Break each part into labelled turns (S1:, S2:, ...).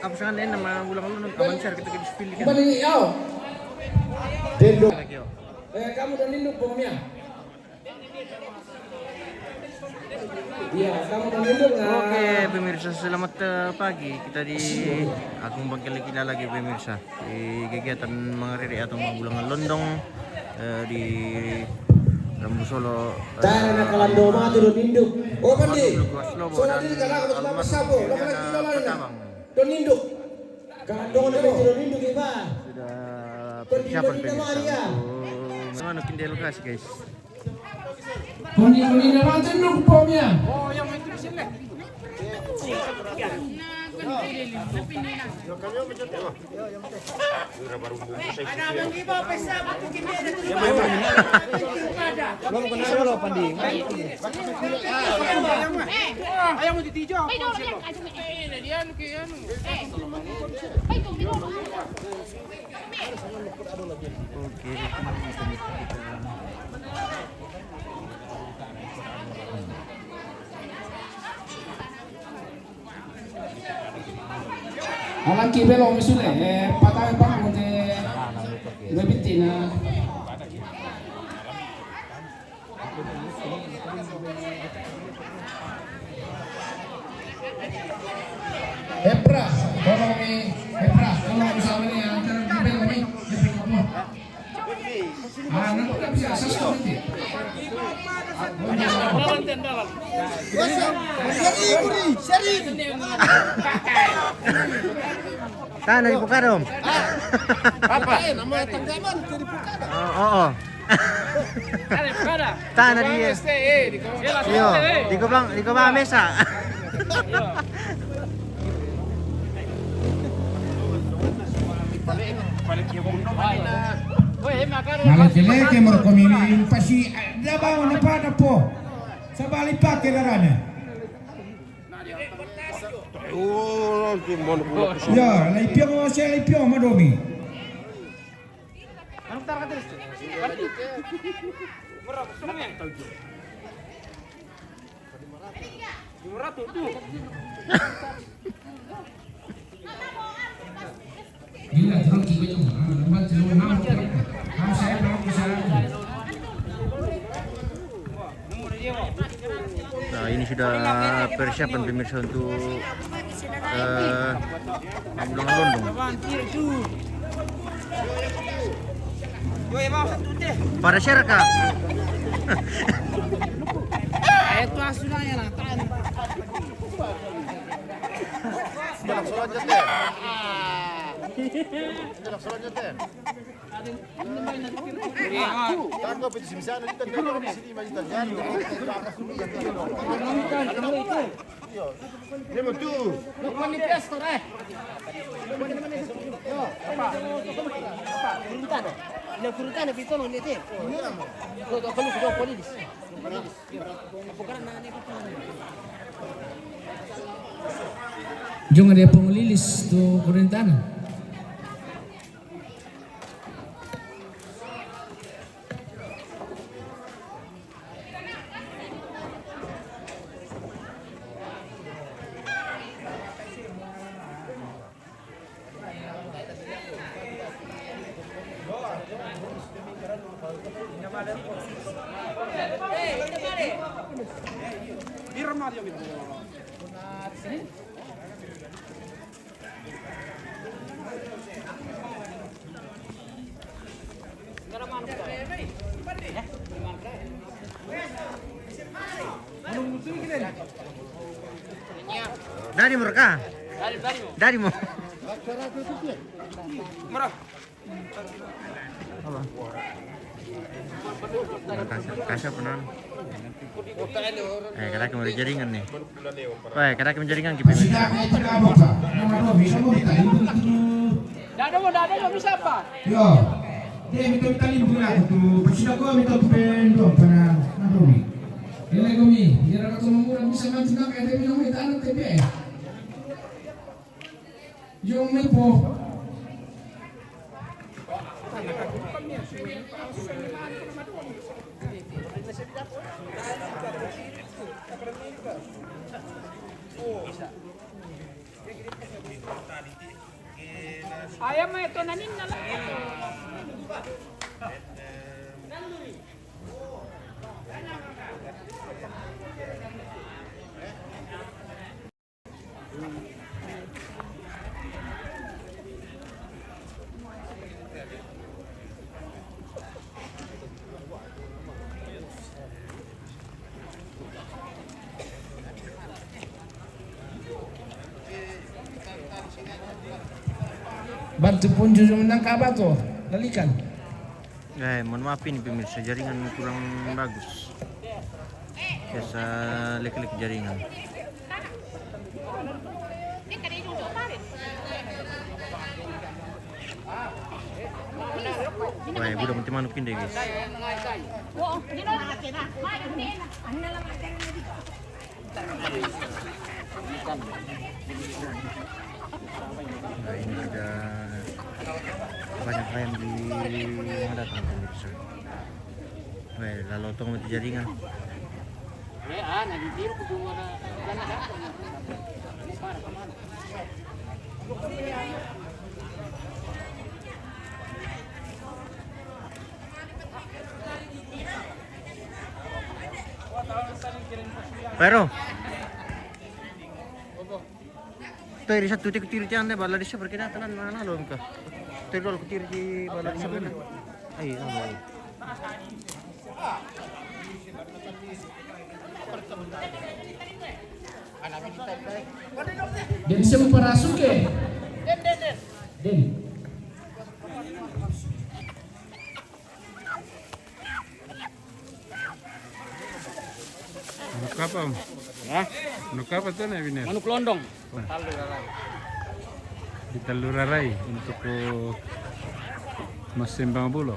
S1: Ako sa kanila na magulang ko nun. Aman sir, kita kipili ka.
S2: Balik yaw. Dendok.
S1: Lagi yo.
S2: Kamu dan Linduk bomnya. Iya, kamu dan Linduk.
S1: Oke, pemirsa selamat pagi. Kita di Agung Bangkali lagi pemirsa di kegiatan mengeriri atau magulangan londong di Rambu Solo.
S2: Tanah kalando mati dan Linduk. Oh pandi.
S1: Slobo dan Almas Petabang.
S2: Don Linduk. Kalando na don Linduk iba.
S1: Sudah persiapan pemirsa untuk menukin di lokasi guys.
S2: Kuni na natin ng pomya. Alam kibelo misule patay pa mo te gabiti na Hepra kalau kami Hepra kalau bersama ni antara kibelo kami nanti bisa sesuatu nanti
S1: Tanah di Pukarom.
S3: Apa? Nama tanggaman ke di Pukada.
S1: Oo. Tanah di. Yo, di ko ba mesa.
S2: Malaki-laki merkomili pasi dabaw na pa po sa balipak kilarana.
S3: Oh, gimana pula?
S2: Ya, laipion mo siya laipion madomi.
S1: Anong tara ka dito? Mura gusto mo yan? 500 tu.
S2: Gila, terus kita yung naman sila naman. Saya belum bisa.
S1: Nah, ini sudah persiapan pemirsa untuk magulangan londong. Para share ka.
S4: Itu asulanya lah. Jangan ada penglilis tu Kurintana.
S1: Dari mereka. Dari mo.
S4: Murah.
S1: Kasih penan. Kada kami ada jaringan nih. Wah, kada kami jaringan gitu.
S4: Dada mo bisa apa?
S2: Yo, dia minta limpun aku tu. Pasida ko minta pendo para naromi. Ele komi, dia rakat mangura bisa mantu na kaya dia minta anak tebe. Yung may po.
S5: Ayaw mo ito, nanin na lang ito.
S4: Bantu pun jujur menang kabar tuh. Lalikan.
S1: Mohon maaf ini pemirsa, jaringan kurang bagus. Biasa lek-lek jaringan. Wah, budak mati manuk ini guys. Nah, ini sudah banyak ayam di yang datang pemirsa. Wah, lalu tong mati jaringan. Pero Toy di satu titik tiri ande bala di seperti na tanan mana lo ka. Toy dol ku tiri di bala di seperti. Ai ano.
S4: Dan siapa parasuke? Den.
S3: Manuk apa om? Manuk apa tuh nih Biner?
S5: Manuk londong.
S3: Di Telurarai untuk Mas Sembang Bulo.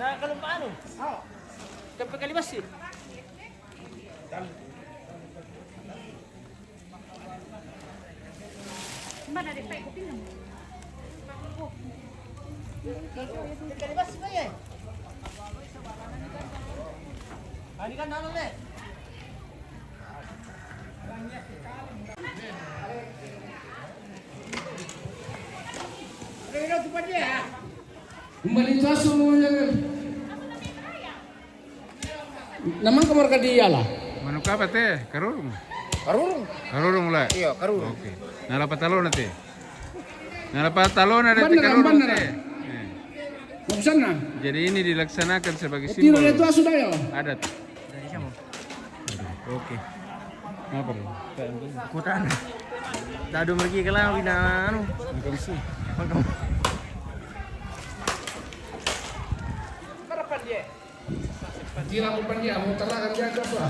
S5: Nah, kalau paano? Kapag kalibas eh. Mana ada pay kopi naman? Kalibas ba yan? Ani kan nanon eh. Rero tu pa dia.
S4: Kembali itu asuh jangan. Namang kamar ka dia lah.
S3: Manuk apa teh? Karurung.
S5: Karurung.
S3: Karurung lah.
S5: Iya, karurung.
S3: Oke. Nalapat talon nanti. Nalapat talon ada
S4: Bener,
S3: teh karurung
S4: bener.
S3: teh.
S4: Mau sana?
S3: Jadi ini dilaksanakan sebagai
S4: Tiro
S3: simbol
S4: itu asuh dah ya.
S3: adat.
S1: Dari siapa? Oke.
S3: Apa bro?
S1: Kutan. Dadu mergi ka lang bina ano.
S3: Makan sih.
S1: Pagkam.
S5: Karapan dia.
S4: Tira ko pa dia mau terang dia apa?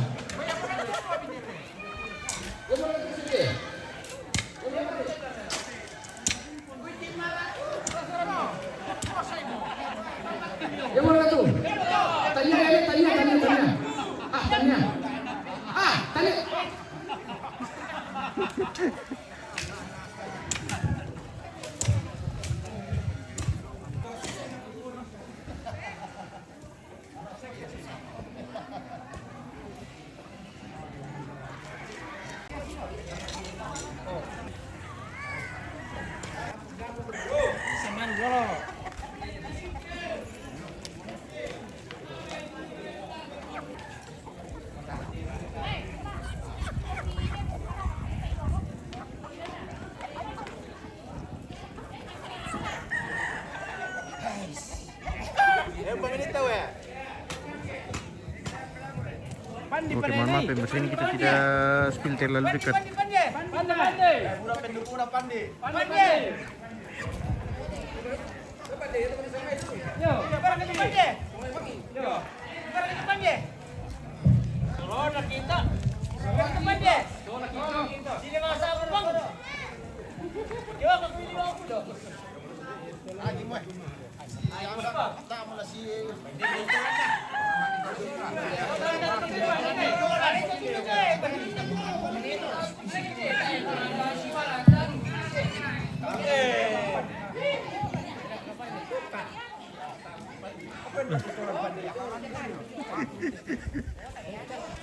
S4: Yang mana tuh? Tanya. Tanya.
S1: Oke, mohon maaf pemirsa, ini kita tidak spill terlalu dekat.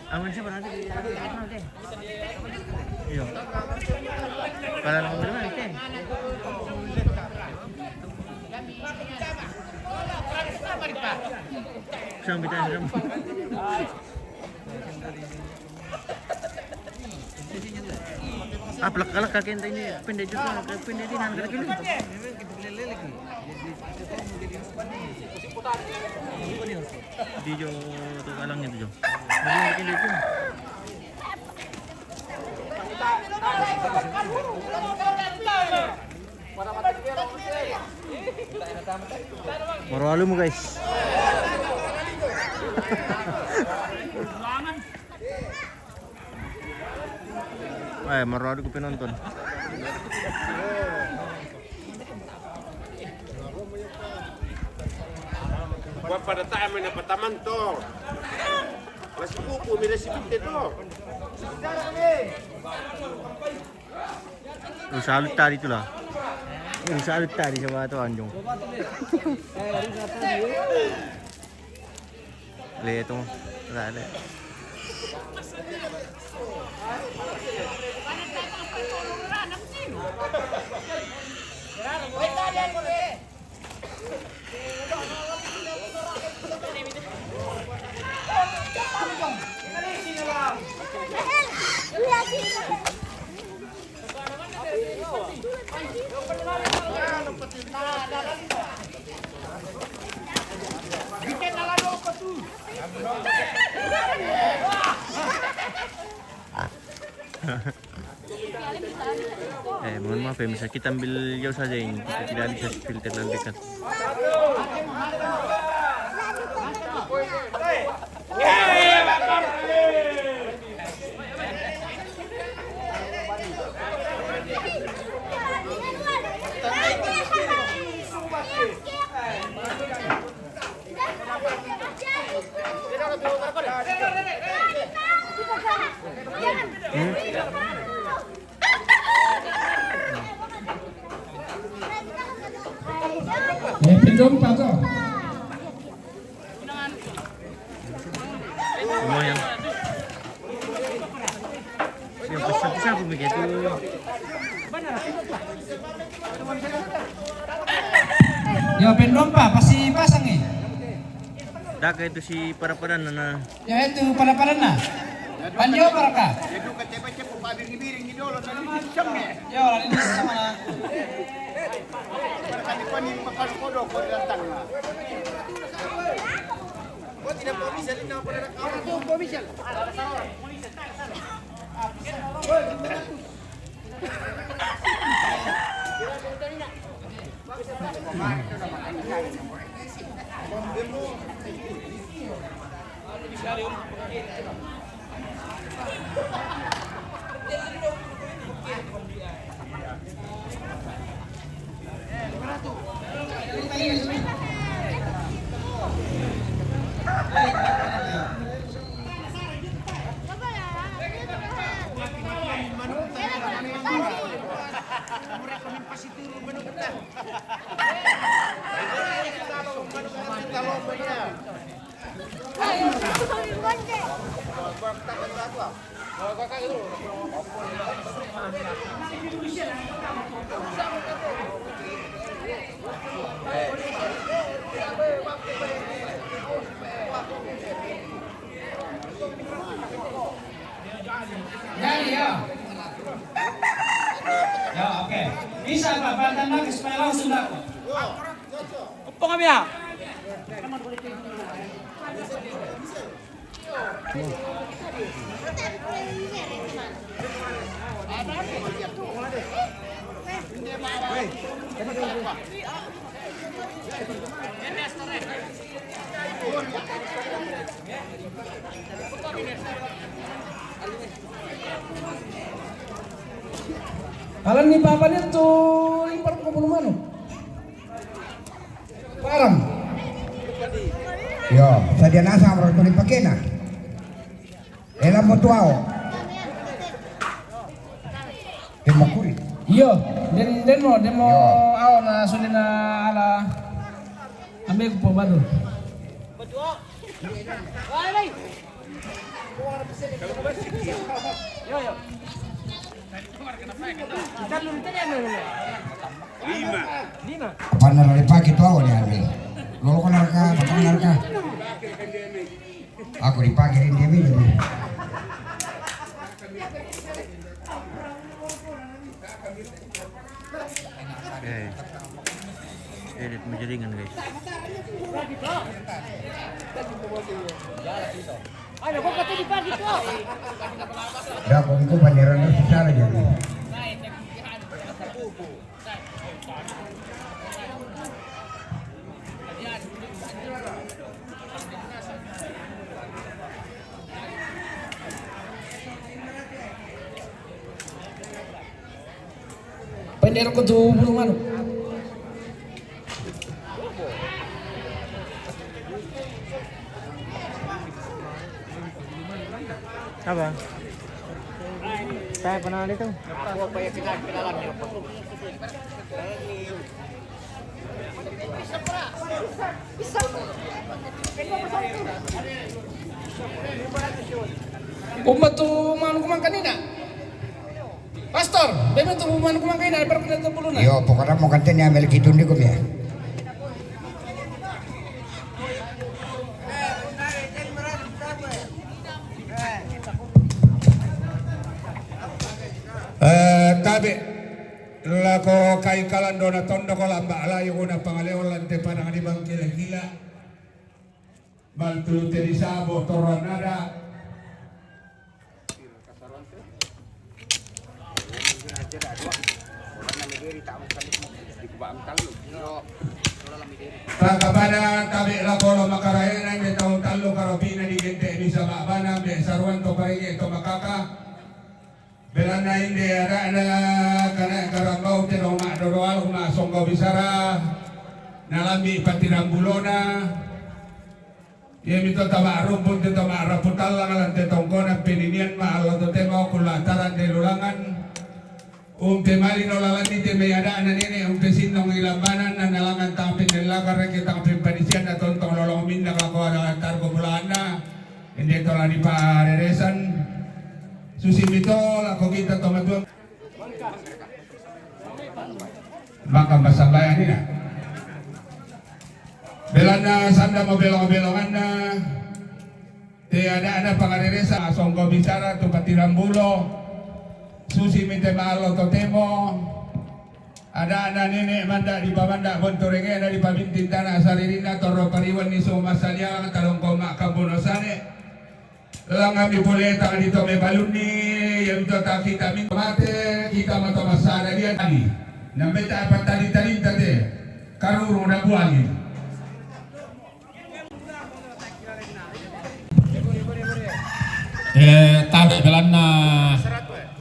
S1: Aman siya nanti. Iya. Para nang naman ite. Siyang bitan siya. Plak kalak kakek ini pendek juga, pendek di nang kaki lu. Di jo tu kalangnya tu jo. Bagi bikin dia tu. Maru mo guys. Maru ko pinonton.
S3: Buat pada tayo may napataman to. Masih pupu, may nasibit to.
S1: Salut tadi tu lah. Salut tadi sa mga to anjong. Leto. Rale. Mohon maaf ya, bisa kita ambil jauh saja ini, tidak bisa filter lebih dekat.
S2: Dompa to.
S1: Lumayan. Yang besar-besar pun begitu.
S2: Ya pendompa pasti pasang eh.
S1: Dah itu si para-para nana.
S2: Ya itu pada na. Panjo baraka.
S3: Itu kecepa-cepa pabiring-biring di dolo na lisang eh.
S2: Ya orang ini sama na.
S3: Panin makan-kodok ko datang na. Oh, tidak bisa din ako na nakawan to, komisal.
S2: Jadi ya. Ya oke. Bisa Pak bantan lagi supaya langsung dapat.
S5: Apa kami ya?
S2: Kalau ni papannya tuh impor ke belum mana? Parang.
S6: Yo, sadia nasa amro to dipakai na. Ela mo tuao. Demo kuri.
S2: Iyo, den mo aw na sulit na ala ambil ko po ba doon?
S6: Panar dari pagi tu awal dia ambil. Lolo kan narka, bakal narka. Aku dipakai dia minum.
S1: Oke. Edit menjaringan guys.
S6: Dah kau itu panderan tu susah lagi.
S4: Pendero ko to bulong ano.
S1: Apa? Saya pernah itu.
S4: Kumba to mano kumang kanina. Pastor, bebe to mano kumang kanina pero kita bulong na.
S6: Yo, pokoknya mau kantin yang ambil gitu ni kum ya.
S2: Tabi lako kay kalando na tondo ko lamba alayo ko na pangaleo lante panang ibang kila-kila Baltu Terisabo Toronada Kakabana tabi lako lo makarayan ay taong talo karabina di gente ni sa babana be sarwan to paringi to makaka Belanda hindi ada kana karambau tino madodoal kumasong kau bisara nalambi patirambulo ya mito tama rumput tito maraputal lang alante tongkona pininian maalo to tema kulataran de lulangan temali no lalani te may ada nini sinong ilambanan na nalangan tampin nila kare kita kapin panisian na tontong lolomin na kako ada targo bulana hindi to lani pareresan Susimito ako kita tomatua maka masabayan nila belana sanda mo belong-belongan na ada pangareresa songko bicara tu patirambulo susimite maalo totemo ada nene manda di pamanda bontorenge ada di pamintintana saririna toro pariwan ni sumasalia talong koma kabunosane lang kami boleh tak dito may baluni yang itu tak kita minta mate kita mata masada dia tadi nampai tak apa tadi tadi karurung na buangin
S7: tabi belan na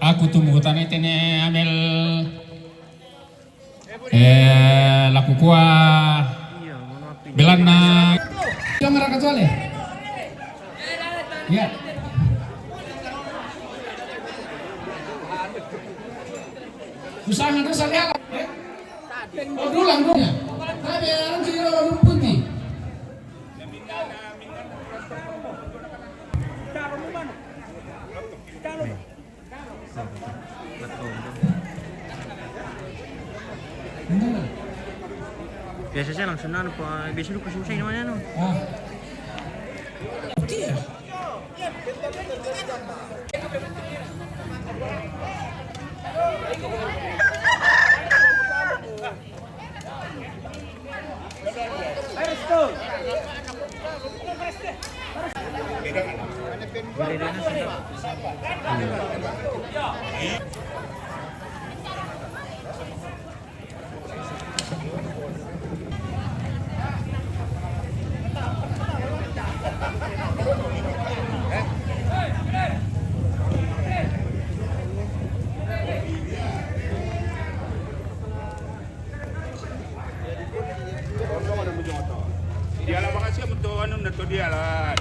S7: aku tumugutan itu ne amel laku kuah belan na
S4: Yung maraka to ale. Ya. Usahakan terus lihat. Oh dulang dunya. Tapi orang sini orang putih.
S1: Biasa saya langsung nano pa, biasa lu kesusah namanya no.
S4: Ah. Iya.
S3: Dia lah makasih untuk anu na to dia lah.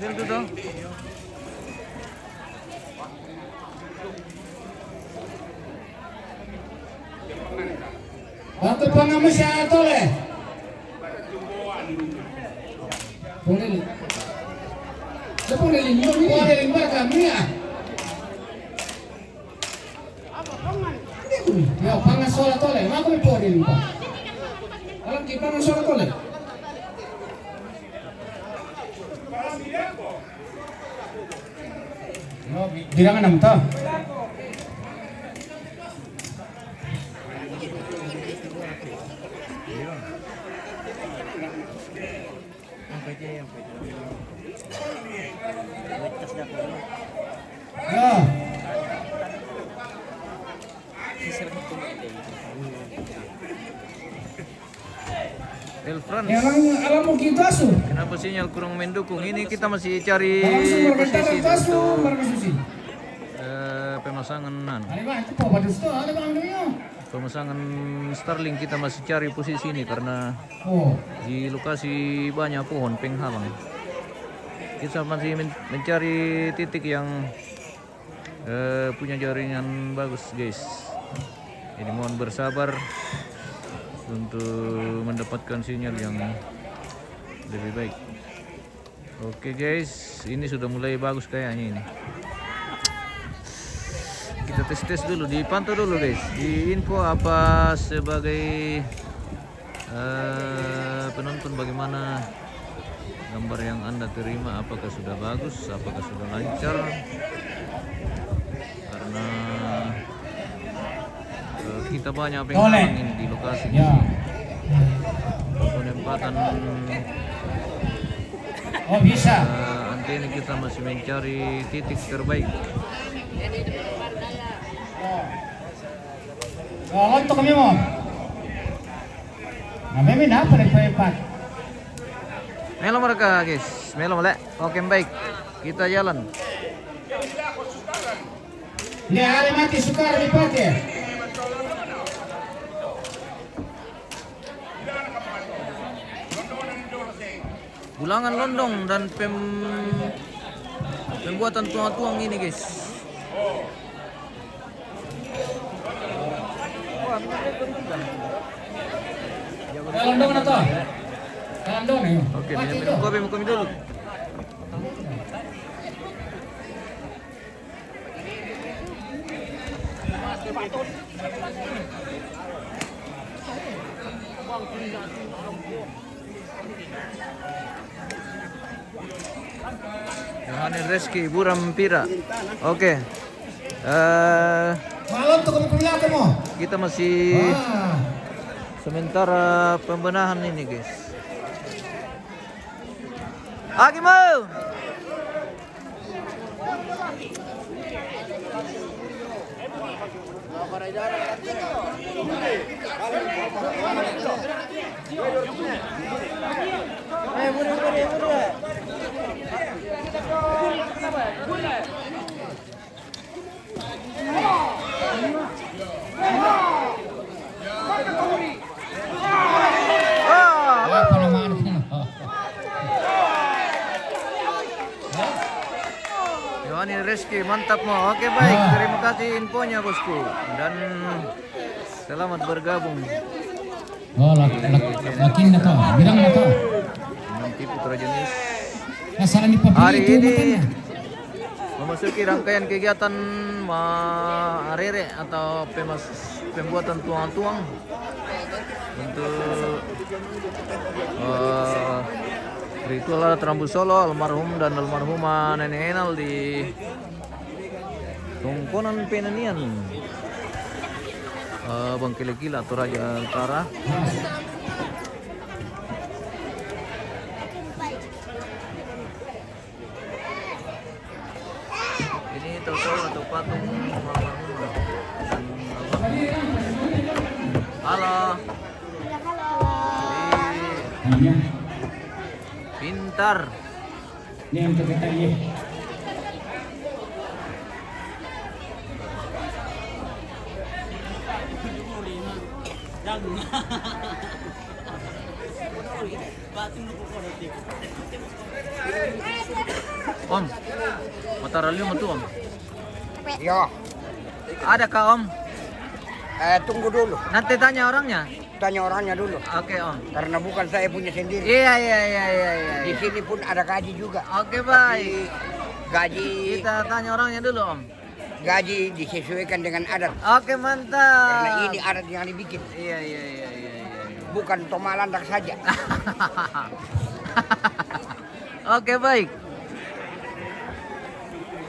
S1: Ambil tu dong.
S4: Bantu pengamu siya tole. Punil. Punil ini. Punil ini kami ya. Ya pangas sola tole. Aku ni punil pa. Alam ki pangas sola tole. No, bilangan nam to. Ya.
S1: Elfran,
S4: Alam mo kita su.
S1: kenapa sinyal kurang mendukung? Ini kita masih cari
S4: Langsung
S1: posisi
S4: berbentar su
S1: untuk
S4: markasusi.
S1: pemasangan
S4: Ano ba? Ito po badus to. Ano ba ang niyo?
S1: pemasangan Starlink kita masih cari posisi ini karena
S4: Oh.
S1: di lokasi banyak pohon penghalang. Kita masih mencari titik yang punya jaringan bagus, guys. Jadi mohon bersabar untuk mendapatkan sinyal yang lebih baik. Oke guys, ini sudah mulai bagus kayaknya ini. Kita tes dulu, dipantau dulu guys. Di info apa sebagai penonton bagaimana gambar yang Anda terima, apakah sudah bagus, apakah sudah lancar. Karena kita banyak pengalaman ini di lokasi.
S4: Ya.
S1: Penempatan
S4: Oh bisa.
S1: antena kita masih mencari titik terbaik.
S4: Oh, untuk kami mo. Nah, memang apa nih pepat?
S1: Melo mereka guys, melo melek. Oke baik, kita jalan.
S4: Hindi hari mati sukar di pati.
S1: Bulangan londong dan pembuatan tuang-tuang ini guys.
S4: Landong na to. Landong na yun.
S1: Oke, minum kopi dulu. Yohanes Reski Buram Pira. Oke.
S4: Malam tuh kami kelihatan mo.
S1: Kita masih
S4: Ah.
S1: sementara pembenahan ini guys. Agi mau.
S4: Apa naman?
S1: Yohanes Reski, mantap mo. Oke baik, terima kasih infonya bosku dan selamat bergabung
S4: Oh, lakin na to. Bilang na to.
S1: dengan TV Putra Jenis.
S4: Nasaan ni Pabili
S1: Hari
S4: itu
S1: ini
S4: makanya.
S1: memasuki rangkaian kegiatan arere atau pembuatan tuang-tuang untuk ritual adat Rambu Solo almarhum dan almarhumah Nenek Enal di Tongkonan Penanian Bangkele-Kila atau Raja Utara. Ini tahu atau patung almarhumah. Halo.
S4: Iya.
S1: Pintar.
S4: Ini yang kita iya.
S5: Jangan. Om, motorolyo mo to, Om.
S6: Yo,
S5: Ada kah, Om?
S6: tunggu dulu.
S5: Nanti tanya orangnya.
S6: Tanya orangnya dulu.
S5: Oke, Om.
S6: Karena bukan saya punya sendiri.
S5: Iya.
S6: Di sini pun ada gaji juga.
S5: Oke, baik.
S6: Gaji
S5: Kita tanya orangnya dulu, Om.
S6: gaji disesuaikan dengan adat.
S5: Oke, mantap.
S6: Karena ini adat yang dibikin.
S5: Iya.
S6: Bukan tomalandak saja.
S5: Oke, baik.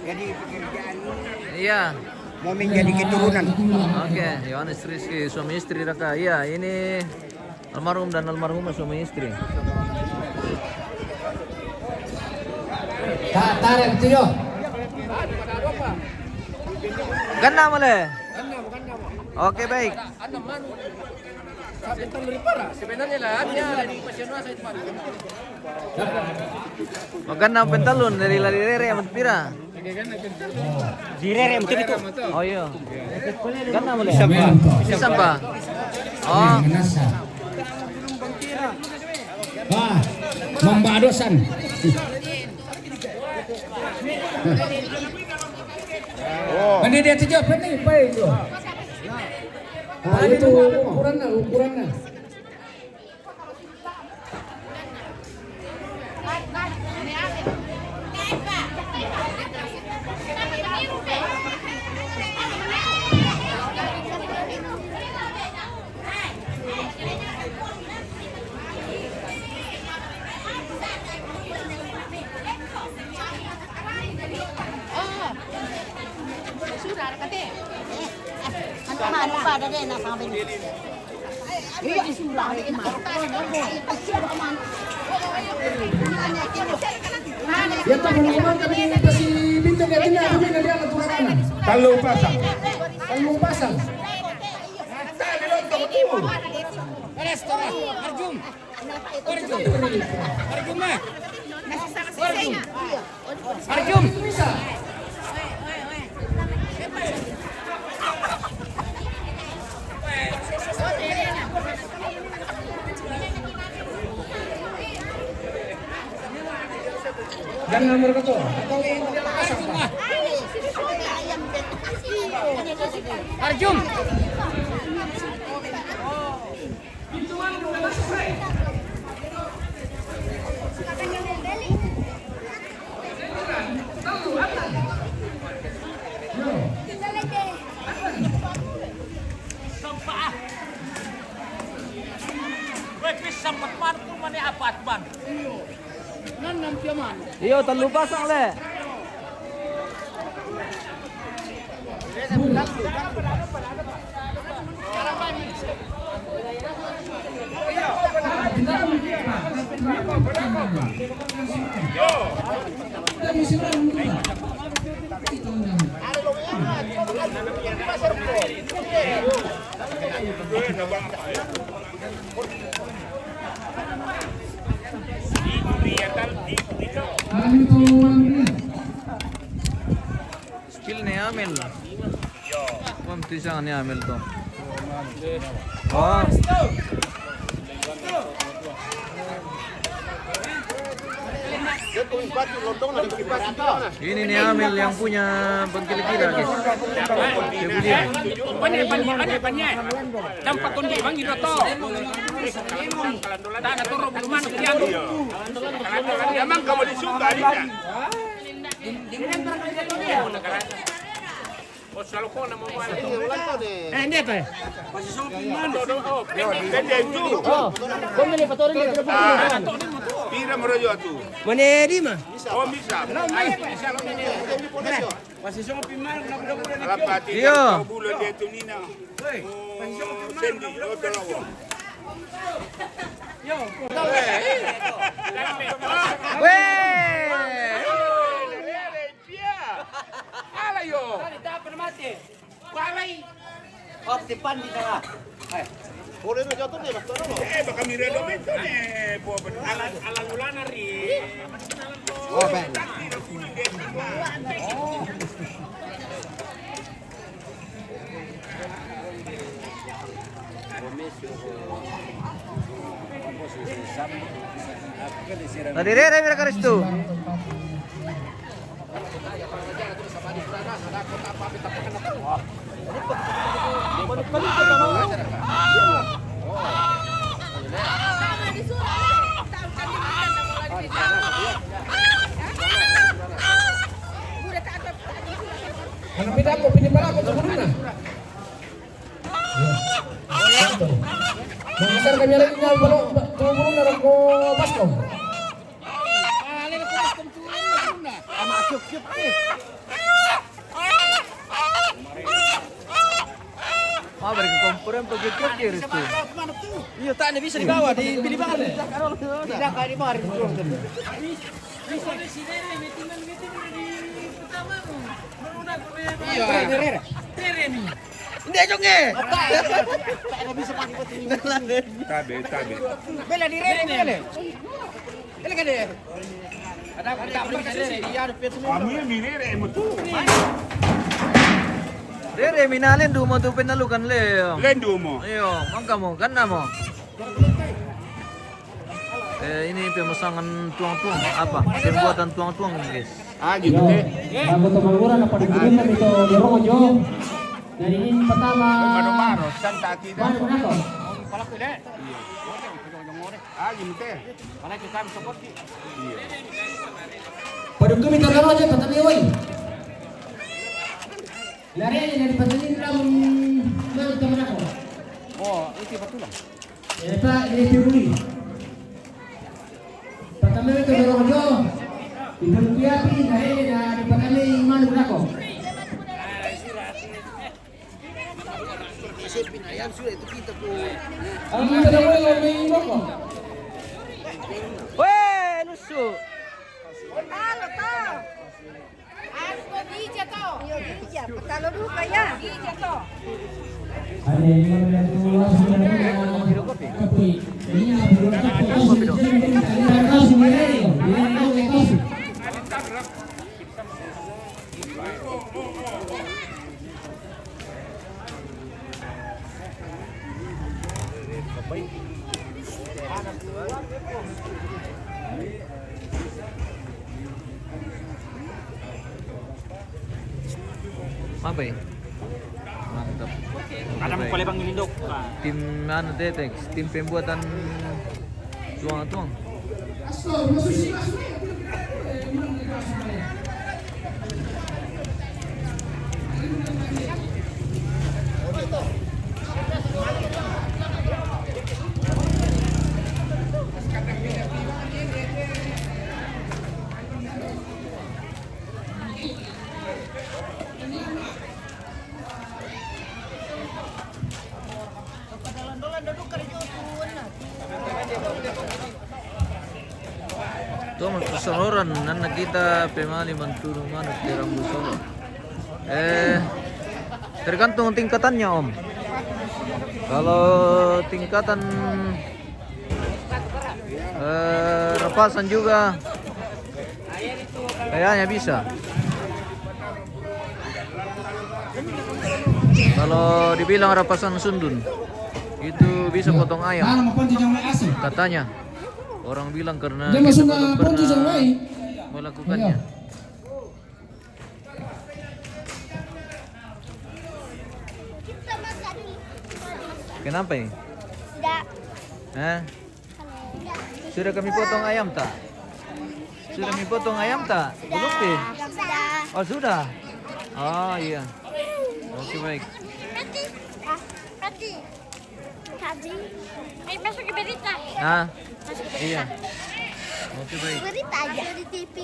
S6: Jadi pekerjaan ini
S5: Iya.
S6: mau menjadi keturunan.
S5: Oke, Yohanes Rizky, suami istri Raka. Iya, ini almarhum dan almarhumah suami istri.
S4: Tarik itu yo.
S5: Ganda boleh? Oke, baik. Maganda ang pentalon dari lari rere amat pira.
S6: Direre betul itu.
S5: Oh iya. Ganda boleh? Bisa ba? Oh,
S4: Nasa. Wah, membadosan. Ini dia tujuh apa nih? Baik itu. Nah, itu ukurannya.
S8: Ada deh nak sampai ni. Iya di sebelah ni.
S4: Ya tak teman-teman kami kasih bintang ya tinggal kami nanti akan turun.
S2: Talo pasang.
S4: Kalau pasang.
S8: Arjum.
S4: Bisa. Jangan nomor ketua.
S8: Arjum.
S5: iyo talo pasang le. Skill ni Amel. Pamtisan ni Amel to. Oh. Ini nih Amel yang punya pengkira-kira guys. Dia punya.
S7: Dampak kundi bang gitu toh. Tak ada turun buluman sekian.
S3: Emang kamu disuka dia? Oh, selalu kau nama mana?
S4: Ini apa?
S3: Benda itu.
S8: Bumili patuloy dito.
S3: Pira meroyo tu.
S4: Mana di mah?
S3: Oh, bisa. Alapati.
S5: Iyo.
S3: Bulan dia tu Nina. Sendi. Oh, tolong. Baka mirado ito eh. Alang ulan na rin.
S6: Oh, baik.
S5: Tadi Rere mereka restu.
S4: Ano pinipala ako sumunod na. Mengisar kami lagi niya balong sumunod na lang ko baskom.
S5: Ah, beri ke kompor yang pergi ke restu.
S9: Iya, tak ada bisa dibawa di pilih banget. Tidak kali mari. Iya, Hindi jonge. Tak ada bisa pakai peti.
S3: Tabi.
S9: Bela di Rere bela. Bela kan dia. Ada Rere, dia ada peti.
S3: Kami mirere mo tu.
S5: Rere minalin du mo tu penalukan le.
S3: Lendo mo.
S5: Ayo, mangga mo, kana mo. Ini pemasangan tuang-tuang apa? Pembuatan tuang-tuang guys.
S3: Ah, gitu teh.
S4: Bago tumaluran na pagdilim ito di Rojo. Dari ini pertama.
S3: Maro-maro, santa kita.
S4: Baru na to.
S3: Palak tu deh. Ah, gitu teh.
S9: Mana kita kami support ki.
S4: Padung kami terlalu aja patami oi. Lari aja dari patami dalam mana teman aku.
S9: Oh, itu betul lah.
S4: Ya Pak, ini Februari. Pertama itu di Rojo. Di Berpiapi dari patami mana berako.
S9: Pinayam sudah itu kita po.
S4: Ang kita na mo yung loko.
S5: Weh, lusu.
S8: Talo to. Ako DJ to. Yo DJ, talo dulu kaya. DJ to.
S4: Ada yang membantu sebenarnya kopi. Ini kopi.
S5: Apa ya? Mantap.
S9: Ada mo pala bang nilindok.
S5: Tim ano Detex, tim pembuatan tuang-tuang. Ito magkasaluran na nakita pemali mantulong manok di Rambusolo. Tergantung tingkatannya om. Kalau tingkatan rapasan juga kayaknya bisa. Kalau dibilang rapasan sundun itu bisa potong ayam katanya. Orang bilang karena
S4: Dia
S5: kita
S4: masuk
S5: belum
S4: ke pontu
S5: pernah
S4: sama
S5: melakukannya. Kenapa ini?
S8: Tidak.
S5: Hah? Sudah kami potong ayam tak? Sudah kami potong ayam tak? Belum deh.
S8: Sudah.
S5: Oh sudah. Oh iya. Oke baik.
S8: Tadi. Masuk ke berita.
S5: Nah,
S8: Masuk ke
S5: iya.
S8: berita.
S5: Oke baik.
S8: Berita aja di TV.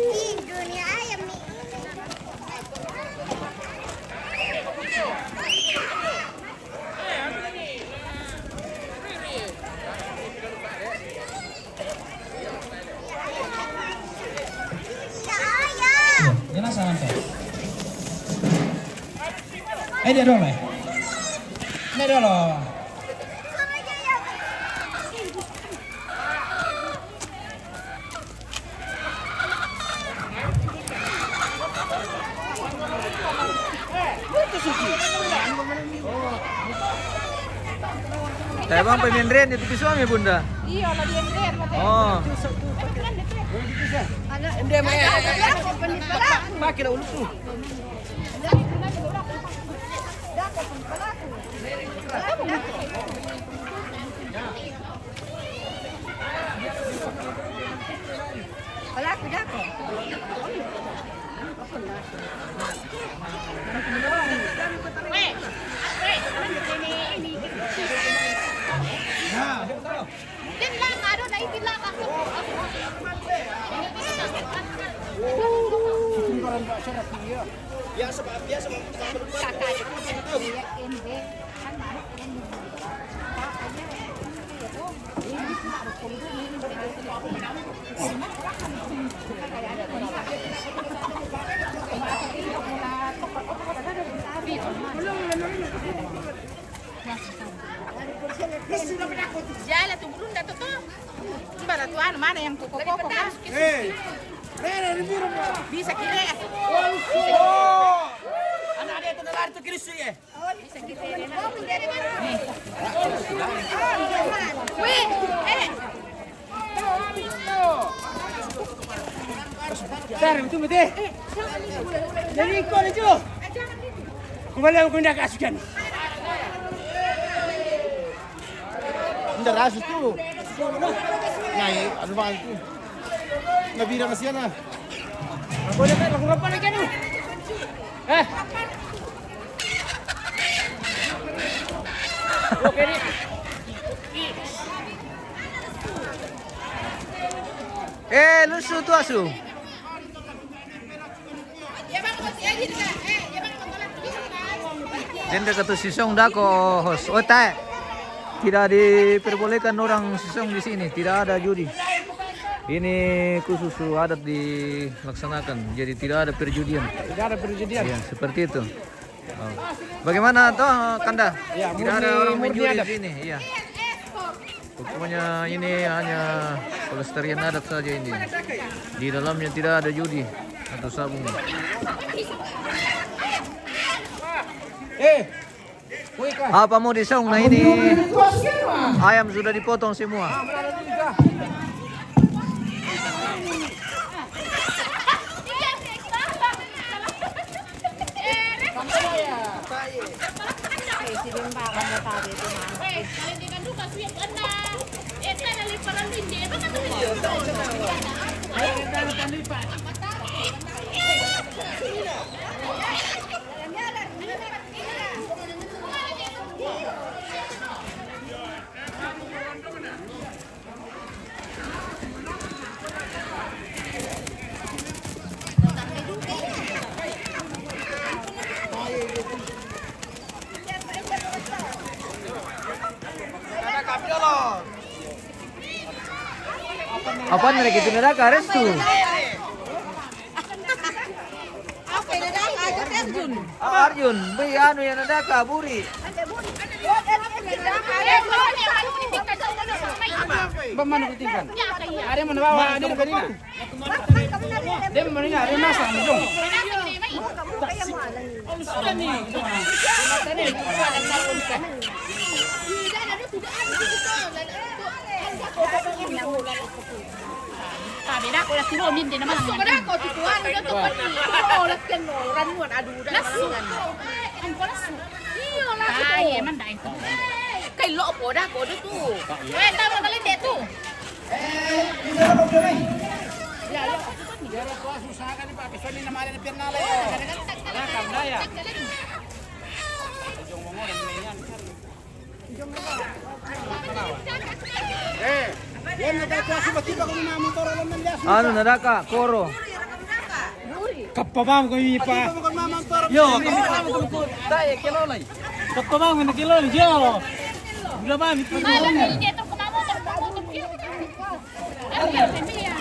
S8: Ih, dunia ayam nih. Ya ayam.
S9: Jangan salah teh. Dia dulu. Ini dulu.
S8: Suki.
S5: Tayo bang pemindren itu suami bunda.
S8: Iya, lah dia dia.
S5: Oh.
S9: Hindi mo Bakit na ulo to?
S8: Palaku dako. Din lang, ano, naibilang ako. Jala tu burung dah tu. Bara tu anu mana yang koko kan? Bisa kira.
S9: Anak ada itu lari tu kiri suye.
S8: Bisa kira. Weh,
S9: Dar itu mete. Jadi kau ni tu. Kembali aku nak kasihkan.
S3: Hindi raso to. Ngay, ano ba ito? Nabira na siya na.
S9: Aku dah tak lakukan apa lagi ni. Okey ni.
S5: Lusu tu asu. Denda kata sisong dako host. Oh tak. Tidak diperbolehkan orang sisong di sini. Tidak ada judi. Ini khusus adat dilaksanakan. Jadi tidak ada perjudian.
S9: Tidak ada perjudian.
S5: Ya, seperti itu. Oh. Bagaimana toh Kanda?
S9: Ya,
S5: Tidak ada orang main
S9: murni
S5: judi
S9: adat.
S5: di sini. Iya. Pokoknya ini hanya pelestarian adat saja ini. Di dalamnya tidak ada judi atau sabung. Apa mau disong? Nah ini ayam sudah dipotong semua. Apa mereka itu neraka restu? Arjun, beri anu yang neraka buri.
S9: Bagaimana kutingkan? Ada yang membawa ini ke sini. Dia mendengar ada masa mujung.
S8: Sabi na ko na sinumin din naman. Masuk na ko tutuan na to pati. Oo, laskan mo. Ranuan adu da. Lasuk. Ang ko lasuk. Iyo lasuk. Ay, man dai to. Kay lo po da ko tu. Eh, tama na lang dito.
S9: Ya, ya. Biar aku usahakan ni Pak. Besok ni nama ada ni Pirnala ya. Nakam daya. Jong mongo dan meyan. Yan nagkakasi ba tiba ko ni mga motor alam man lias.
S5: Anu neraka koro.
S9: Kapabam ko yi pa. Yo, kapabam ko dai kilo lai. Kapabam ko kilo lai yo. Bila ba mi tulo.
S8: Ay, dito ko mamo to. Ay, semia.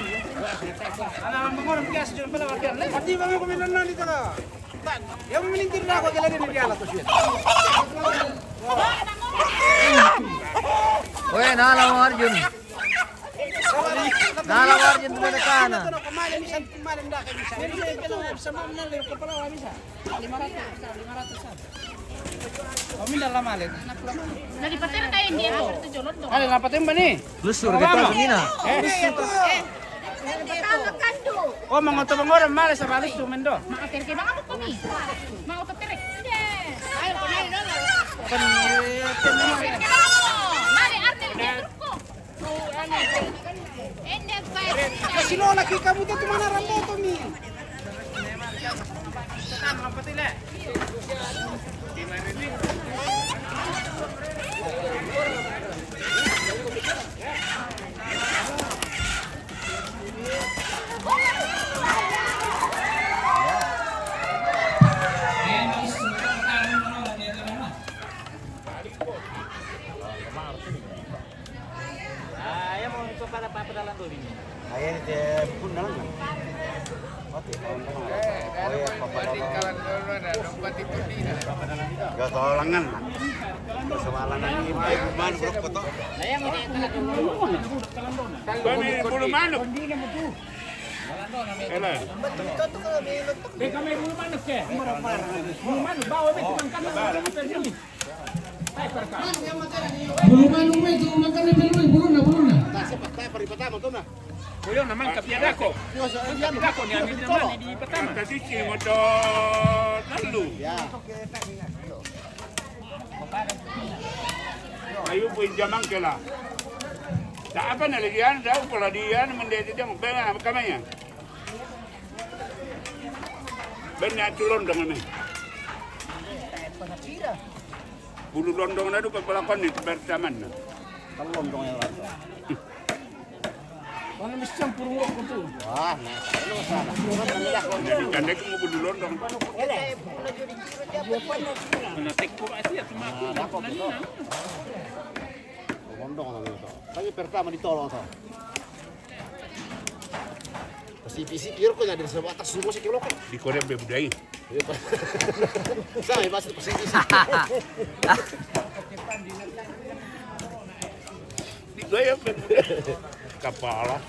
S9: Ana mangor bias jud pala wakian. Pati ba ko minan dito na. Yang meningkir na ako dala ni diala to siya.
S5: Oye, nalaw Arjun. Nalaw Arjun tu kana.
S9: Kemarin misan kemarin dah kan misan. Jadi kalau sama mana le kepala wa bisa. 500 500. Paminda lah malit.
S8: Nalipatin na tayo dito. Ito jolon dong.
S9: Ano napatin ba ni?
S5: Lusur kita kanina.
S9: Oh, mga tubang oras malas sa balis tumendo.
S8: Makatir kay mga kami. Mga utatirek. Ayo ko na ino. Mari artel dito ko. Ende pa.
S9: Sino laki kamu dito mana rambo to mi? Tama patila. Kuyo naman kapiada ko. Kapiada ko ni amin naman di pertama. Tadi mo to lalu. Ya. Ayo pun jamang kela. Tak apa nak lagi an tahu kalau dia mendete dia benga kamanya. Benga turun dengan ni. Bulu londong na do pagpalakon ni pertaman na.
S3: Londong yang lain.
S9: Mana mesti purwo ko tu.
S3: Wah, nah, sana.
S2: Jadi kandek mo bulu londong.
S9: Natik ko asia cuma aku.
S3: Londong na dito. Kaya pertama ditolong to. Pasti kira ko na din sa batas sumo si kilo ko.
S2: Di Korea be budai.
S3: Sai masuk pasti.
S2: Di Korea be kepala.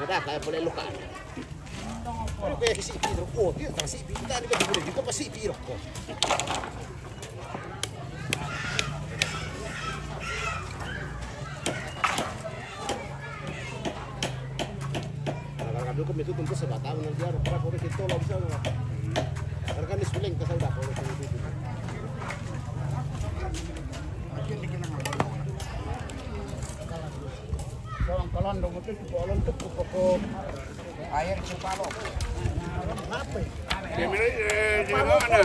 S3: Ada kayak boleh luka. Kalau kayak si Piro, oh dia tak si Piro, tadi kan boleh juga pas si Piro kok. Kalau kami itu tentu sebatang nanti ada berapa orang kita loh bisa nggak? Karena kan disuling ke saudara kalau itu. Kalau dong itu bolon tuh pokok air cepalo. Apa?
S2: Dia mana?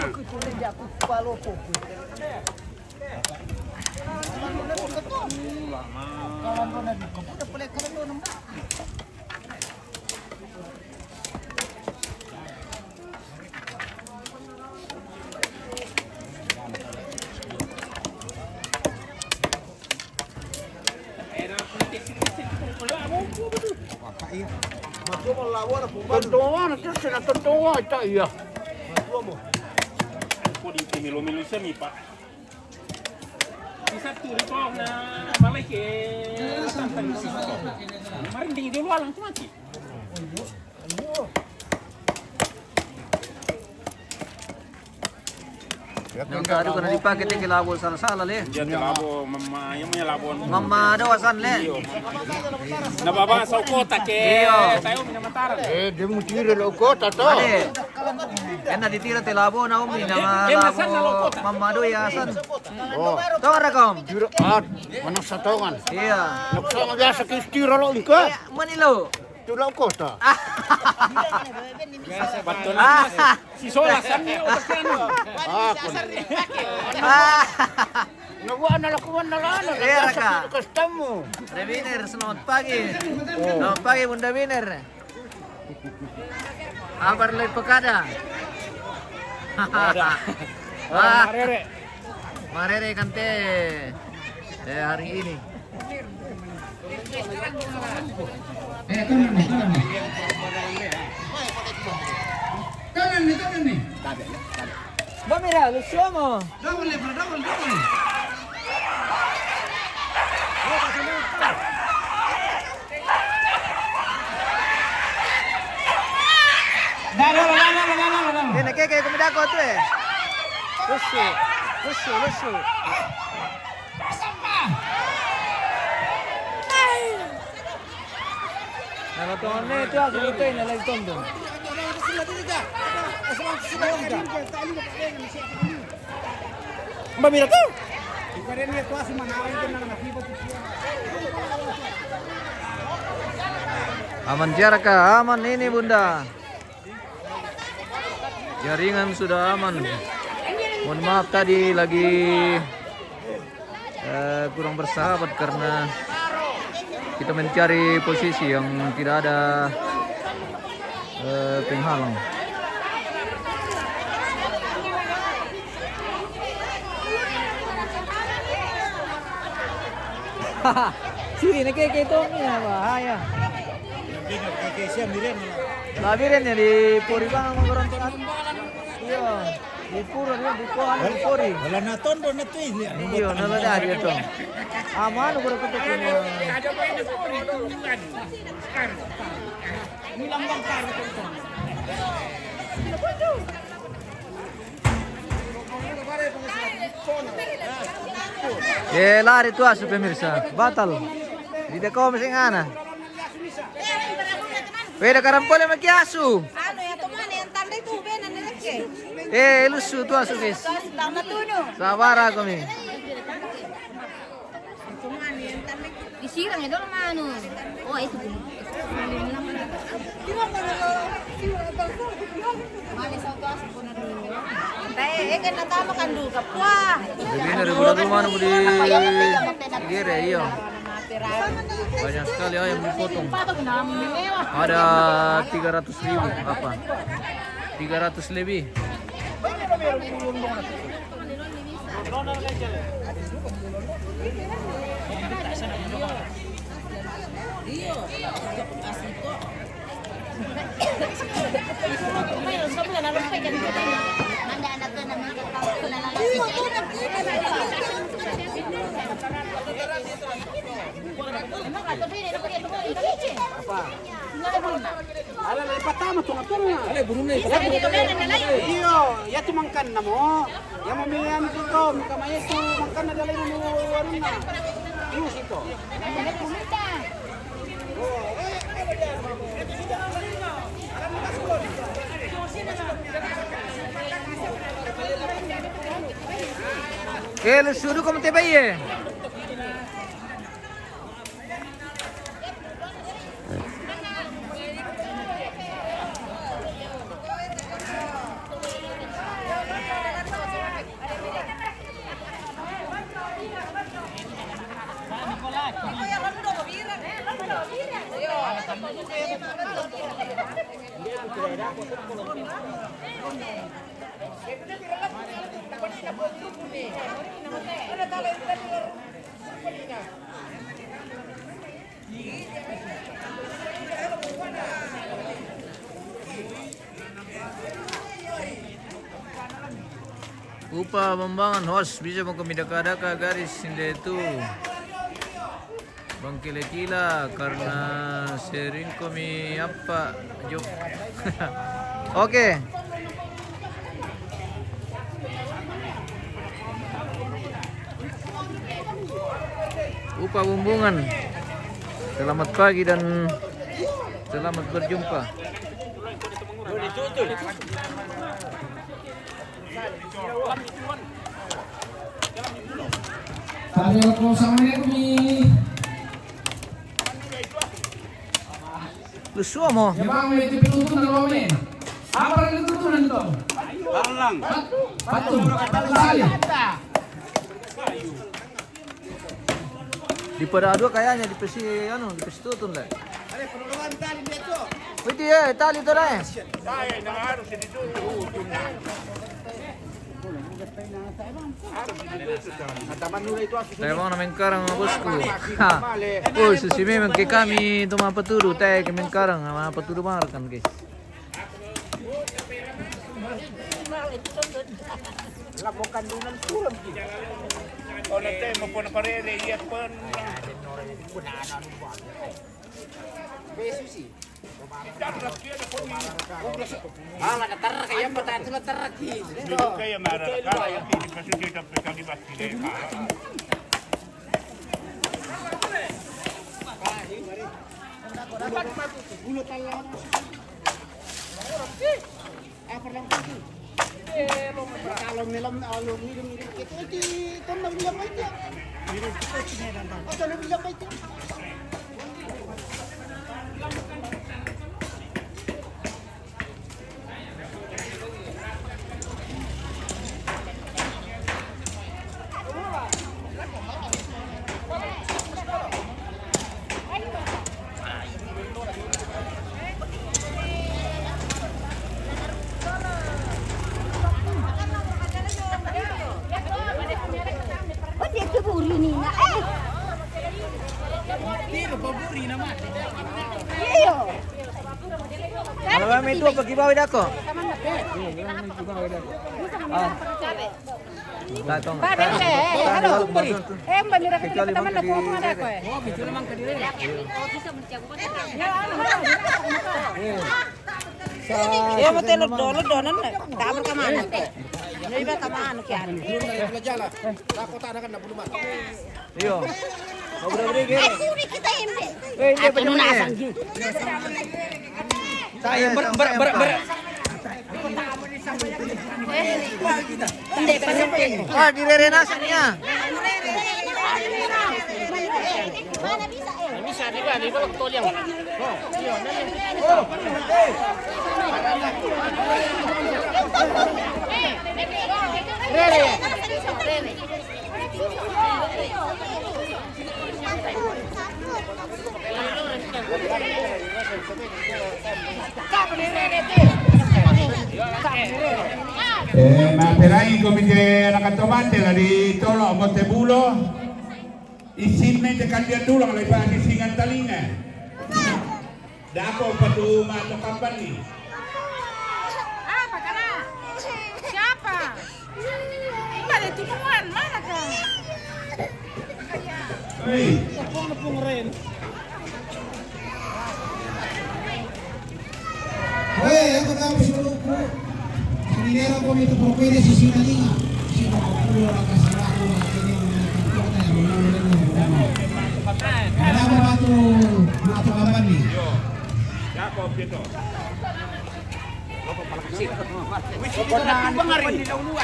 S9: Tontoan itu sana tontoan tak iya.
S2: Kau di milo-milo semi pak.
S9: Di satu di bawah na balai ke santai sih. Kemarin tinggi dulu langsung mati.
S5: Nang kado kana dipakai te kilabol sana sala le.
S2: Jadi labo mama yang punya labon.
S5: Mamma dawasan le.
S2: Nababa sa kota ke.
S9: Tayo minamatara.
S3: Dia mau tira lo kota to.
S5: Ade. Kena ditira te labo na umi na labo mamma do yasan.
S3: Oh,
S5: Tora kom.
S3: tira mana satongan.
S5: Iya.
S3: Noksa biasa kis tira lo ingka.
S5: Manilo.
S3: Tula kota.
S9: Betul. Si Sola sani otaknya.
S3: Nawa na lakuan na lana.
S5: Iya ka.
S3: Kastamu.
S5: Reviner, selamat pagi. Selamat pagi Bunda Winer. Kabar lagi pekada. Wah, marere kante hari ini.
S9: Kanan nih.
S5: Bamira, lu siamo?
S9: Double.
S5: Ini kayak kumidako tuh eh. Lusu. Nalatongan itu aku ito eh, nalagton doon.
S3: Mamira to.
S5: Aman jarak kah? Aman ini bunda. Jaringan sudah aman. Mohon maaf tadi lagi kurang bersahabat karena kita mencari posisi yang tidak ada penghalang. Sini kayak itu nih bahaya. Labirin ya di Puri bang berontak. Iya, di Puri di Puri.
S3: Wala na tondo na to eh.
S5: Iya, nala dari itu. Aman ukur ketuk ini. Lari tu asu pemirsa, batal. Tidak kau mesti ngana. Beda karampol yang maki asu.
S8: Ano ya teman yang tanda itu benar nilai.
S5: Lusu tu asu guys.
S8: Tama tuno.
S5: Sabar aku nih.
S8: Disirang ya dong mano. Oh itu. Manis auto asu pun ada. Tayo kan natama kan dulu kapwa.
S5: Jadi dari rumah di Gire iya. Banyak sekali ayam dipotong. Ada 300.000 apa? 300 lebih.
S9: Ala na ipatama to ngato na. Ale burune. Iyo, ya tu mangkan na mo. Ya mamilian dito, kamay tu mangkan na dalay mo waron na. Iyo sito.
S5: Lu suruh kamu tebak ye. Upah membangun host bisa mengkomidaka-daka garis hindi itu Bang kila-kila karena sering kami apa jok. Oke. Upah bumbungan. Selamat pagi dan selamat berjumpa.
S4: Tadi ako sama ni
S5: Lusu mo.
S4: ya bang may tipitutun na kami. Apa rin tutunan to?
S9: Parang lang.
S4: Patun. Sali.
S5: Di Parado kayaknya di pesi anu di pesi tutun lah.
S3: Ale penulungan tali dito.
S5: Pwede eh, tali to lah. Tayo mga namin karang mga bosku. Ha. Oh, susimi man kay kami tumapaturo tayo kami karang mga paturo marakan guys.
S3: Lamokan dunan sulam gitu. Oh nanti mo po na parere iya pon. Besusi.
S9: Ah, nakatar kaya patahan sila taraki.
S2: Kaya mararaka, hindi kasi kita pagkalibat sila.
S9: Kalau nilam mirim kita di tanam yang aja. Ada lebih yang aja.
S5: Kalau kami itu pergi bawa dako. Datang.
S8: Mbak Mira ke teman aku ada kok.
S9: Oh, gitu memang ke diri.
S8: Ya mau telur donan tak berkamana. Jadi berkamana kian.
S9: Belum jalan. Takut ada kan belum.
S5: Iyo. Kau beri gini.
S8: Kita ini.
S5: Apa namanya? Saya ber. Ah, direrenasannya.
S8: Mana bisa
S9: Bisa di ba? Di ba tol yang.
S2: Materai komite nakatomate la di Tolo Montebulo. Isin de kandian dulang lagi di Singan Talinga. Dako patu mato kampani.
S8: Apa kana? Siapa? Mana tuan? Mana kan?
S2: Hei.
S6: Oye, ya tocamos el grupo. El dinero con esto por qué decisión de liga. Si no pudo la casa bajo la tiene una campeona de la Kenapa batu kapan nih?
S2: Dako pito.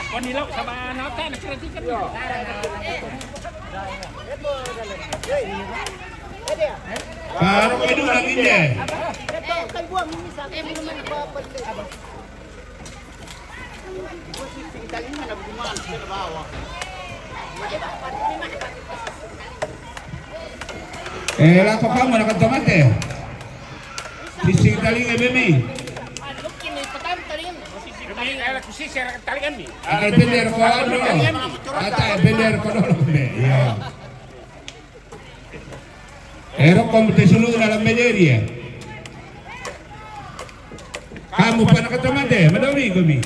S7: Panilaw sama nata nagkritikan mo.
S2: Baru itu lagi deh. Lato kamu nak tomate. Sisig talinga bemi. Bender ko ano? Ata bender ko dulu be. Yo. Ero kompetisi lu dalam media. Kamu pa nakatomate, madami gumi.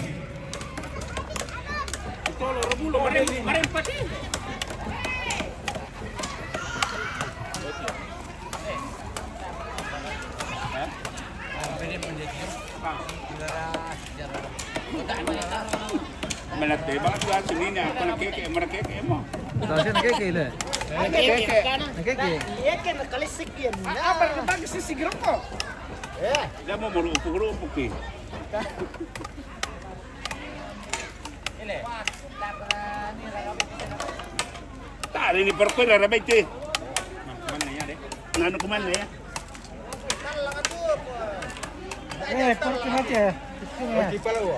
S2: Malate ba sa sinina panakeke mo.
S5: Dasan keke le. Keke.
S9: Eke nakalisik yan. Apa na pagsisigro ko?
S2: Alam mo murupok eh. Tari ni perkuera rabete. Nano kuman ya?
S3: Pergi aja.
S2: Pergi pala wo.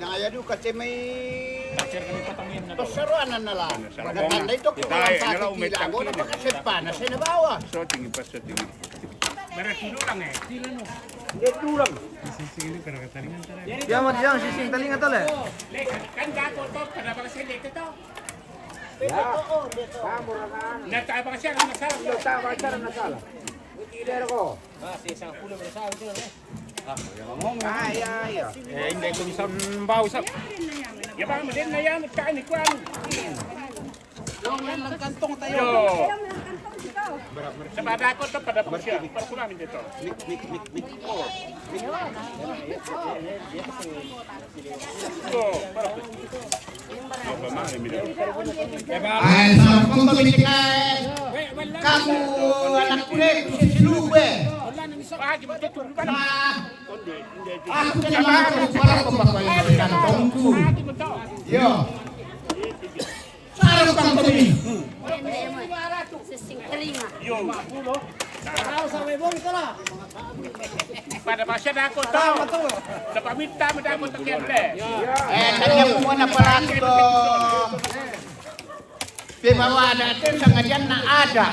S9: Naya du kasi may pasaruanan na lang. Maganda ito kung walang sakit ko na pagkasit pa na sinabawa.
S2: So tingin pa sa tingin.
S9: Dulang.
S5: Dia mau diang sising talinga tole.
S7: Kan dako to kada ba sa dito to.
S4: Nagkaibang siya ang nasala. Hindi ko bisa bawa sa. Ya bang din na yan kain ni Kwan.
S9: Yung kantong tayo.
S4: Yo. Sa bada ko to pada pa siya. Para ko namin dito.
S6: Ay, sa punto militar, kamu anak kulit, silube. Aku kenal para pembawa kantongku. Yo. Saya kantong ini.
S4: Pada masa dah aku tahu. Dapat minta mendapat tekian deh.
S6: Tanya mo na pala ito. Pibawa natin sa ngayon na ada.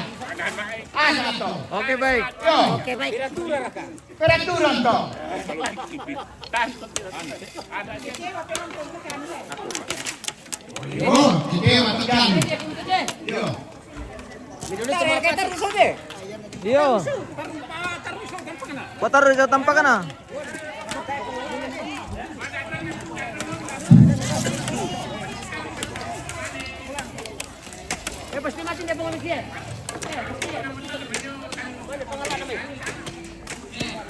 S6: Ada to.
S5: Oke baik.
S6: Yo.
S8: Oke, baik.
S6: Peraturan to. Yo, sige, matigan. Yo.
S5: Dio. Patar sa tampa ka na.
S8: Pasti masih dia pengen dia.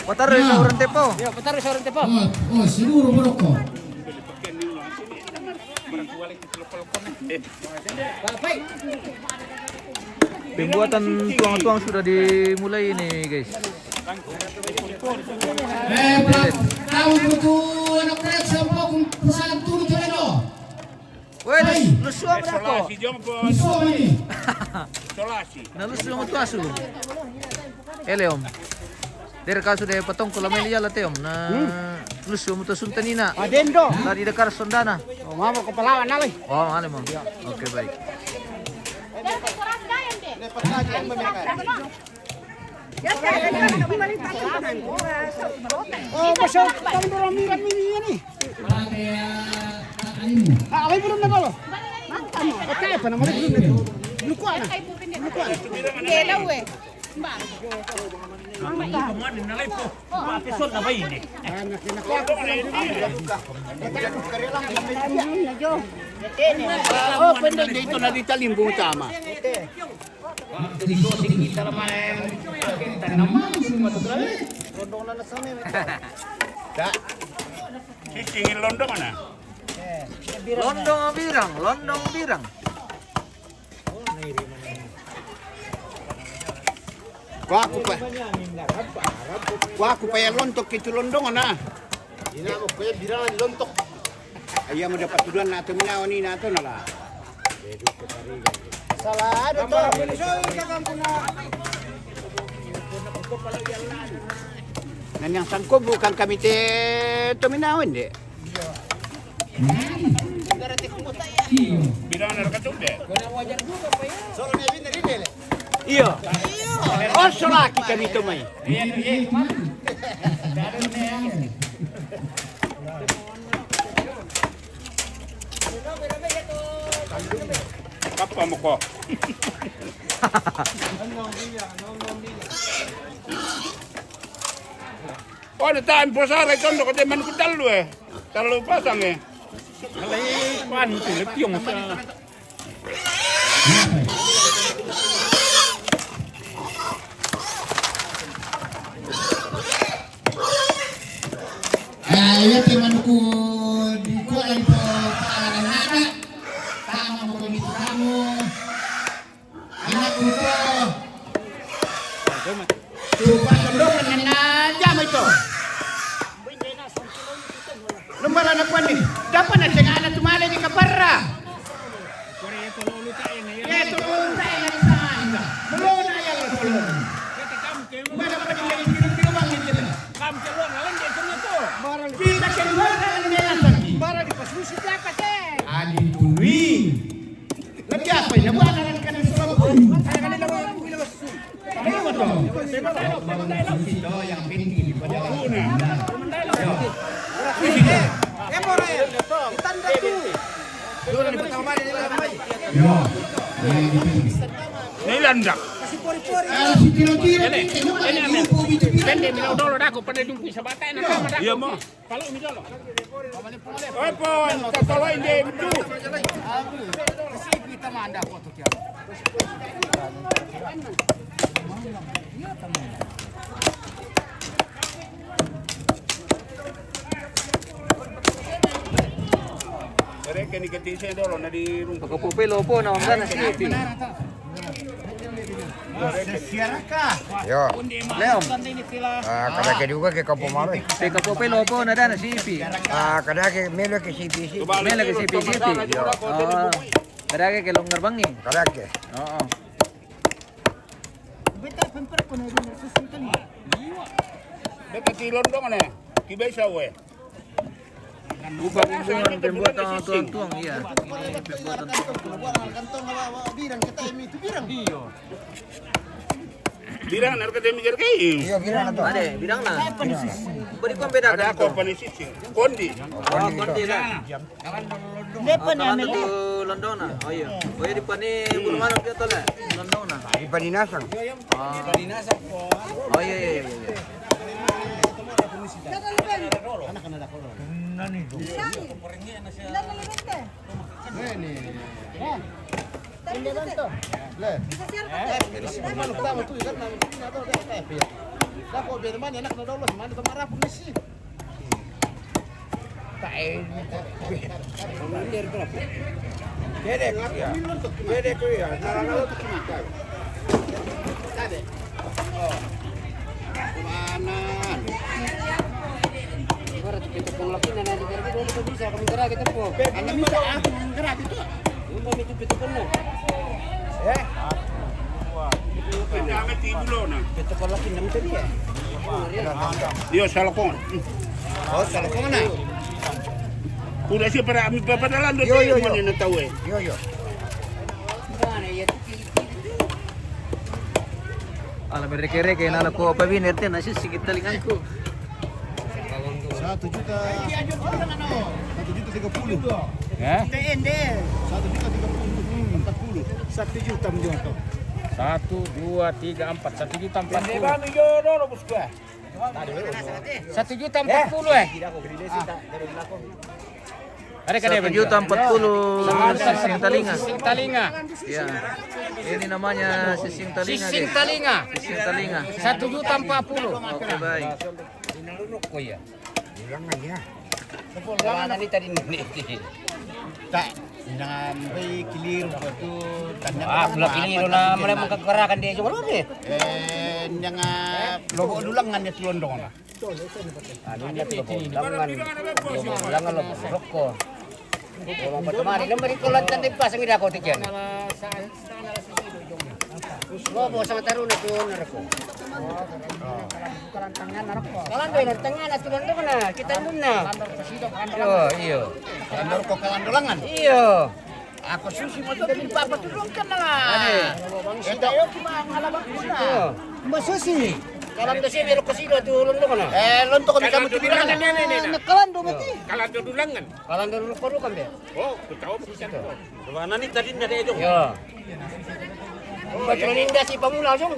S5: Patar sa urang tepo.
S6: Oh, siguro Morocco.
S5: Pembuatan tuang-tuang sudah dimulai ini guys.
S6: Tahu betul anak kulit siapa kung pesan turun sa ano?
S5: Weh, lusu apa ako?
S6: Iso ini.
S5: Nalusu mo tuasu. Eleom. Dari kaso de patong ko lameli yala teom na lusu mo to suntanina.
S9: Adendo.
S5: Tadi dekar sondana.
S9: Oh, mama ko palawan na lang.
S5: Oh, ano mo? Oke baik.
S9: Oh, pasok. Kami doon miran yan eh. Ay, belum na balo. Okay, pa naman belum na. Lukuan na.
S8: Kelaw eh.
S9: Oh, pwede dito na dito limbong tama.
S4: Sisingin London mana?
S5: Londong birang.
S9: Waku pa yung lontok itu londong na. Ina mo pa yung birangan lontok. Ayaw mo dapat tuduhan natin minawan ni nato na la. Salah ada to. Nan yang sangko bukan kami minawan deh.
S4: Bilang ada kacau deh.
S9: Iya. Oh, solaki kami tumay.
S4: Apa mo ko? Oh, ada time posare kondo ko de man ko dalu eh. Dalu pasang eh. Kalay pan tulip yung sa.
S6: Iya teman ko di ko lang po paalam na. Tama mo kami kamu. Anak ko to. Coba kendong na jam ito. Lumbara na kwan ni. Dapat na siya anak tumala di kaparra. Ito lulu tayo na sa akin. Belum na yan ang tulong. Mana pa din yung kinumang nila.
S4: Kam keluar lain dia kena tu.
S6: Kita keluar dari medan lagi.
S9: Para di pasusi dapat eh.
S6: Adi tuwing. Lagi apa ini? Buat anak kanan Surabaya.
S9: Kanila mo yung ilabas.
S6: Ano to? Ito yang pinti di pada una.
S9: Emora yan. Tanda tu. Doon na pertama nila.
S6: Yo.
S9: Nilandak.
S6: Si tiro-tiro dito, yung mga upo dito.
S7: Pende mi dolo dako pada dumpi sa bata na kama dako.
S9: Iya mo.
S7: Kalau mi dolo.
S9: Opo, kalau hindi itu. Mereka ni ketisnya dulu na di rumah.
S5: Pagkapupilo po na mga na sipi.
S3: Yo.
S5: Leom.
S3: Kada juga ke kapo maro.
S5: Pagkapupilo po na na sipi.
S3: Kada ke melo ke CPC.
S5: Mela ke sipi. Oh. Kada ke longgar bangi.
S3: Kada ke.
S5: Oo.
S9: Mereka tilon dong na. Kibesa we.
S5: Upang pembuatan tuang-tuang iya.
S9: Birang na ka mikir kay.
S3: Yo bilang na to.
S5: Ade, bilang na. Beri ko beda
S9: Ada
S5: kan.
S9: ako panisisi. Kondi.
S5: Oh, konti lah. Depan na meli. Londona. Oh iya. Oh iya di pani burman dia tole. Londona.
S3: Di paninasang.
S5: Oh iya iya iya.
S9: Kami tidulo na. Yo salakon.
S3: Oh, salakon na.
S9: Udah sih para kami papadalan do
S3: Yo, yo,
S9: tayo
S3: yo.
S9: man na tawe.
S3: Yo.
S5: Alam reke-reke nala ko pa binerte na siya sigit talingan ko.
S3: 1 juta 30.
S7: Ya.
S3: 1 juta 30. 40 juta menjual to.
S7: 1, 2, 3, 4. 1 juta 40.
S9: Kami yo dolo bos gua.
S7: 1 juta 40 eh. Ada kada
S5: 1 juta 40 sising talinga.
S7: Sising talinga.
S5: Ya. Ini namanya sising talinga.
S7: Sising
S5: guys.
S7: talinga.
S5: Sising talinga.
S7: 1 juta 40.
S5: Oke baik.
S7: Oh iya.
S3: Bilangan ya.
S7: Mana ni tadi ni?
S3: Tak, jangan bay kilir waktu tanya.
S7: Pula kini na mulai mengkekerakan dia juga ni.
S3: Jangan lobo dulangan ya telondong lah.
S7: Ano niya tini langan lo rokko. Kalau patumari naman ito lang tanday pa sa ngida ko tikyan. Lobo sa taruna to narako. Kalan doy ng tangan at tulong na kita nun na. Iyo.
S3: Kalandor ko kalandolangan.
S7: Iyo.
S3: Ako susi mo doon papatulong ka na nga. Ito.
S7: Iyo.
S3: Masusi.
S7: Kalan do siya meron ko sino tulong na.
S3: Lonto kami kamu tibiran. Nakalando mo ti.
S9: Kalando dulangan.
S7: Kalan do ko kan be.
S9: Oh, kutaw mo siya to.
S7: Mana ni tadi na dia jong. Yo. Betul ninda si pamula jong.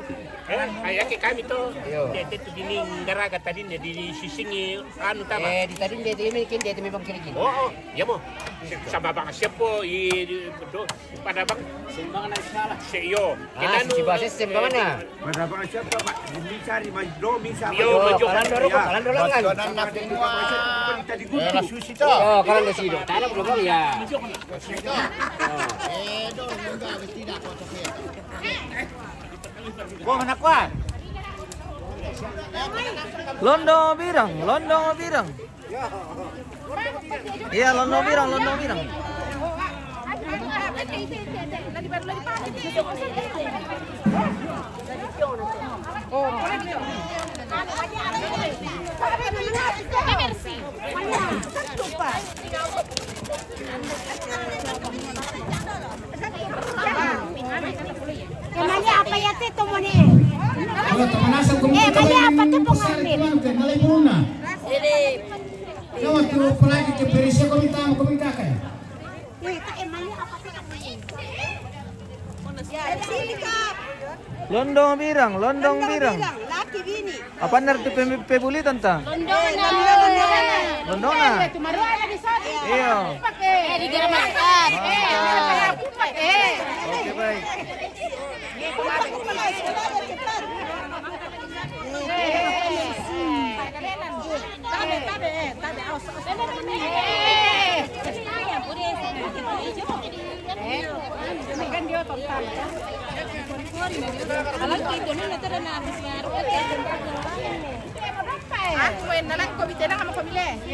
S9: Ay kami to.
S7: Yo.
S9: Dito to dining daraga tadi di sisingi anu tama.
S7: Di tadi dia memang kiri-kiri.
S9: Oo, ya mo. Sa baba siya po do pada bang
S7: Simbangan na salah.
S9: sa iyo.
S7: Si basis simbangan na.
S3: Madabang siya pa. Misari majdo misari.
S9: Yo,
S7: Kalan do langan.
S3: Susi to.
S7: Oh, kalan do sido. Tana belum ya.
S3: Ko manakwan.
S5: Londo birang, londo birang. Iya, londo birang, londo birang.
S8: Emangnya apa ya teh tomone?
S6: Kalau pemanasan komite
S8: mali apa tuh pengambil?
S6: Malay muna. Kawan tu pelagi ke perisia komite kayak.
S8: Wih, tak emangnya apa tuh?
S5: Londong birang, londong birang.
S8: Laki bini.
S5: Apa ngerti pebulitan ta? Londong na. Iyo.
S8: Di geramakan.
S5: Oke baik.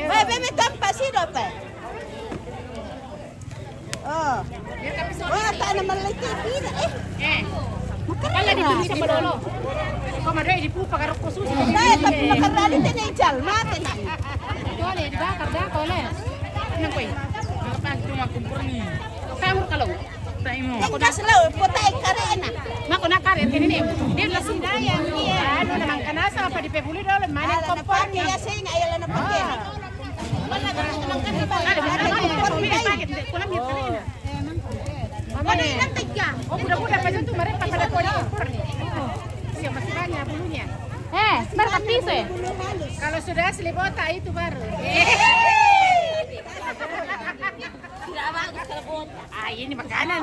S8: Bebe tampak sih dapat. Oh. Wah, tak nama lagi bina
S10: Kala di sini sama dulu. Kau ada di pupa karok khusus.
S8: Saya tapi makan tadi tenai jal mati nak.
S10: Boleh dibakar dah boleh. Nang koi. Ngapain cuma kumpul ni. Kamu kalau taimu.
S8: Engkau selalu potai karena.
S10: Mak nak karet ini ni. Dia langsung daya. Anu namang kanasa apa di pebuli dulu mana kompor ni.
S8: Ya saya nggak ayah lana pakai. Mana kan namang kan
S10: Ada kompor ni pakai. Kulam ni tadi.
S8: Ada yang tiga.
S10: Oh budak-budak macam tu mereka pada kau kompor ni. Siapa masih banyak bulunya.
S8: Baru tapi saya.
S10: Kalau sudah selipota itu baru.
S8: Tidak bagus kalau botak.
S10: Ini makanan.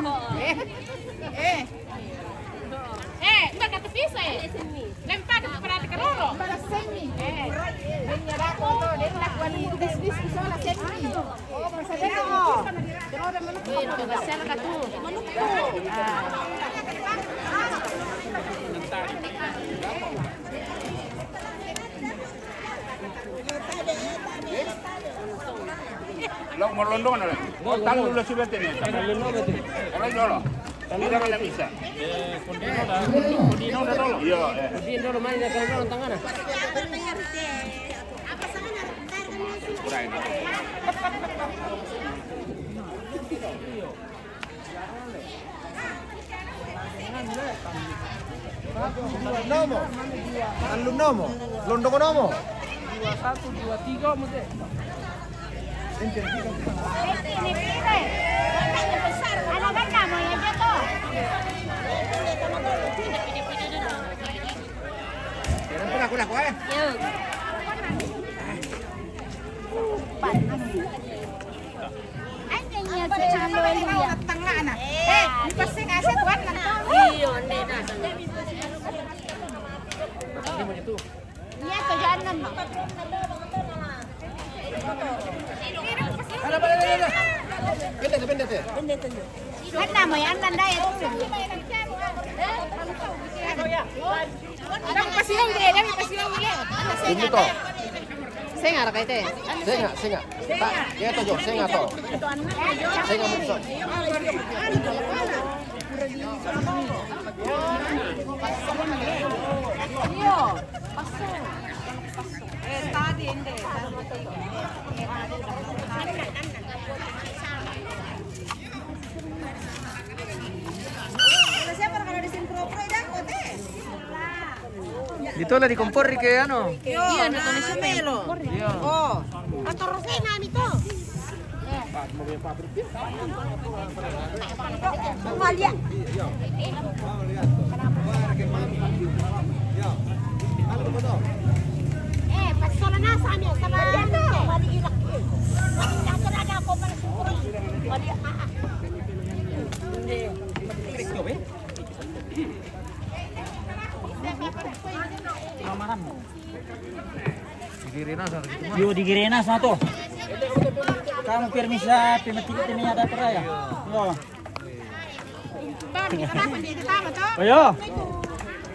S10: Mbak kata pisah. Lempar ke pada keroro.
S8: Pada seni. Dia dah kotor. Dia nak buat bisnis di sana seni. Oh, masa dia keroro mana?
S10: Itu gasel ka tu.
S2: Lo morlondong na. Mo talo lo subete ni. Kalau dolo. Tidak ada bisa. Kudino dah dolo. Iya. Kudino dolo main dah kalau tangan.
S8: Apa sana?
S2: Kurang.
S3: Nomo. Alum nomo. Londong nomo.
S9: 1, 2, 3 mesti.
S8: Ini pire. Besar. Anak kamu ya jatuh.
S10: Tengah anak. Ini pasti ngasih tuan kan?
S8: Iya, Iya, kejangan mah. Kan nama yang anda itu.
S10: Dami pasilaw dia, dami pasilaw dia.
S3: Ini to.
S10: Senga ra kay te.
S3: Senga. Tak, dia to jo, senga to. Senga mo.
S8: Iya, paso. Tadi ende. Siapa kalau di sini pro-pro dah kote.
S5: Dito lah di kompor ke ano.
S8: Iya, na kami sa melo. Oh. Ator sa nami to. Malia. Pasola na sa amin sa mali ilak. Nasara na ako para suri. Mali
S5: Digiri na sa
S9: Yo digirenas na to. Kamu permisa pematikit niya dapat raya. Yo.
S10: Bami, kenapa di tama to?
S9: Ayo.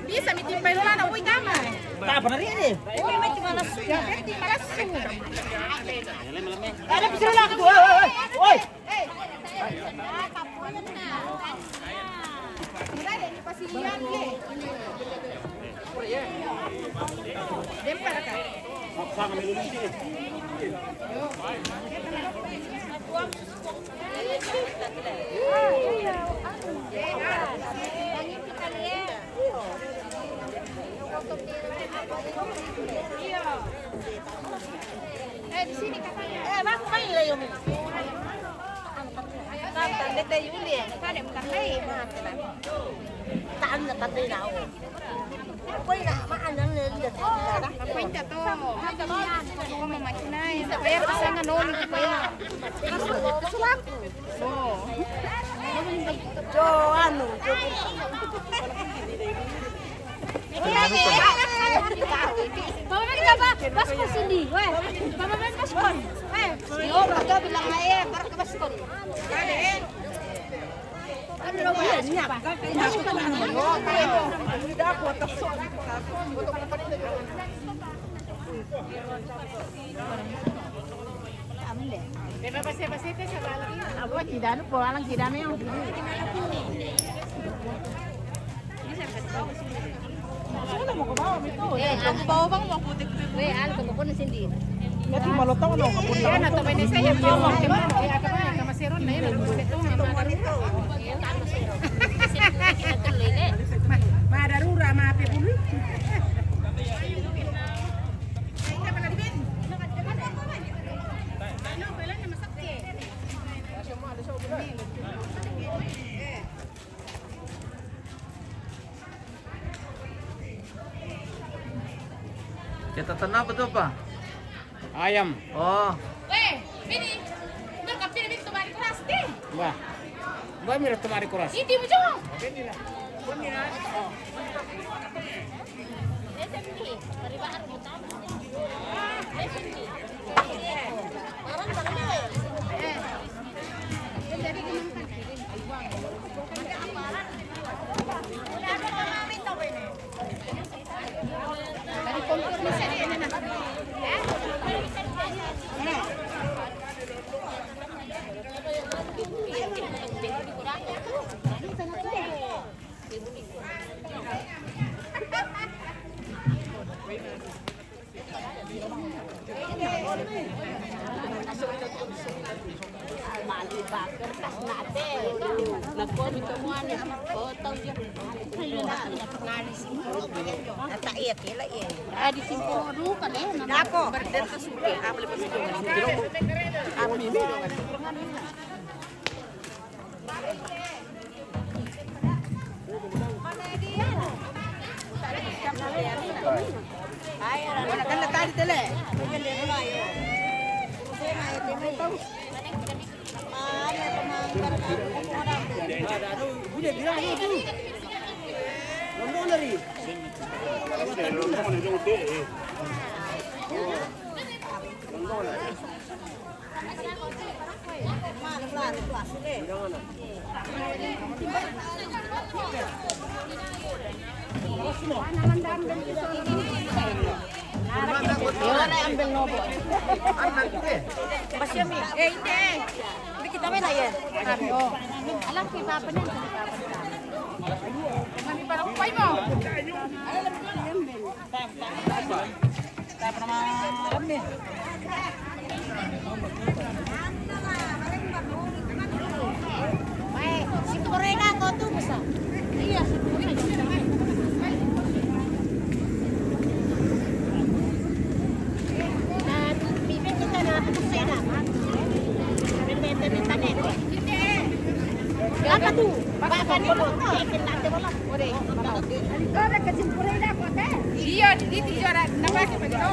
S10: Bisa mitimpay lola na uy tama.
S9: Tak apa rin eh.
S8: Uy, may timalas
S10: Ya, berarti malasu.
S9: Ada pisau lah tu. Oi.
S8: kapunan na.
S10: Mula din ipasiyan ye. Dempar ka.
S8: Di sini katanya. Bang, kayo yung. Lete Yuli, kare mkakai mate na. Taan na tatay na ako. Ako'y na maanan nila.
S10: Kwenta to. Hada mo yan. Kung mamachinay. Kaya kasi nga noon. Kaya.
S8: Kasulak.
S10: Oo.
S8: Jo, ano? Jo.
S10: Pamaman ka ba? Baskon sindi. Weh. Pamaman baskon. Eh.
S8: Yo, raga bilang aja, para ke baskon. Ano ba yan? Masuk ka na. Hindi ako, takso.
S10: Beba basi-basi teh sa lagi. Abo tidak nu pulang tidak meo.
S8: Ang bawa bang mau putik.
S10: Weh, al ko ko na sindi.
S9: Berarti malotong ano ka
S10: Ya na to bene saya bawa ke mana? Ya ka ba ka maseron na yun. Ito nga
S8: Madarura maapi bulu.
S5: Kita tanah betul pa?
S9: Ayam.
S5: Oh,
S10: Weh, bini. Nak kapir bini to bari keras deh.
S9: Wah. Ba mi tumari kuras.
S10: Hindi mo jo.
S8: Kertas nate. Nagpon semua nih. Potong dia. Ata iya kila iya.
S10: Di simpul dulu kan eh.
S8: Dako. Berden kesuke. Apa lepas itu? Apa ini? Ayo, kan tadi tele. Ambil nobo. Masih mi. Ini. Ini kita main aja.
S10: Oh. Alam kay papa niyan sa papa niya. Mami para ko pay mo.
S8: Baik, si Korea kau tuh bisa.
S10: Iya, si Korea.
S8: Dan bibit kita na kusena. Bibit nete. Apa tuh? Bahkan dulu. Nanti bola.
S10: Ore. Ada ke si Korea ko te. Iya, dito jara napake pa dito.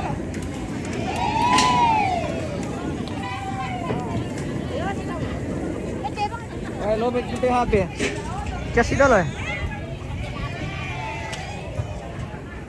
S5: eh lo bit kita hape. Kasi dalo eh.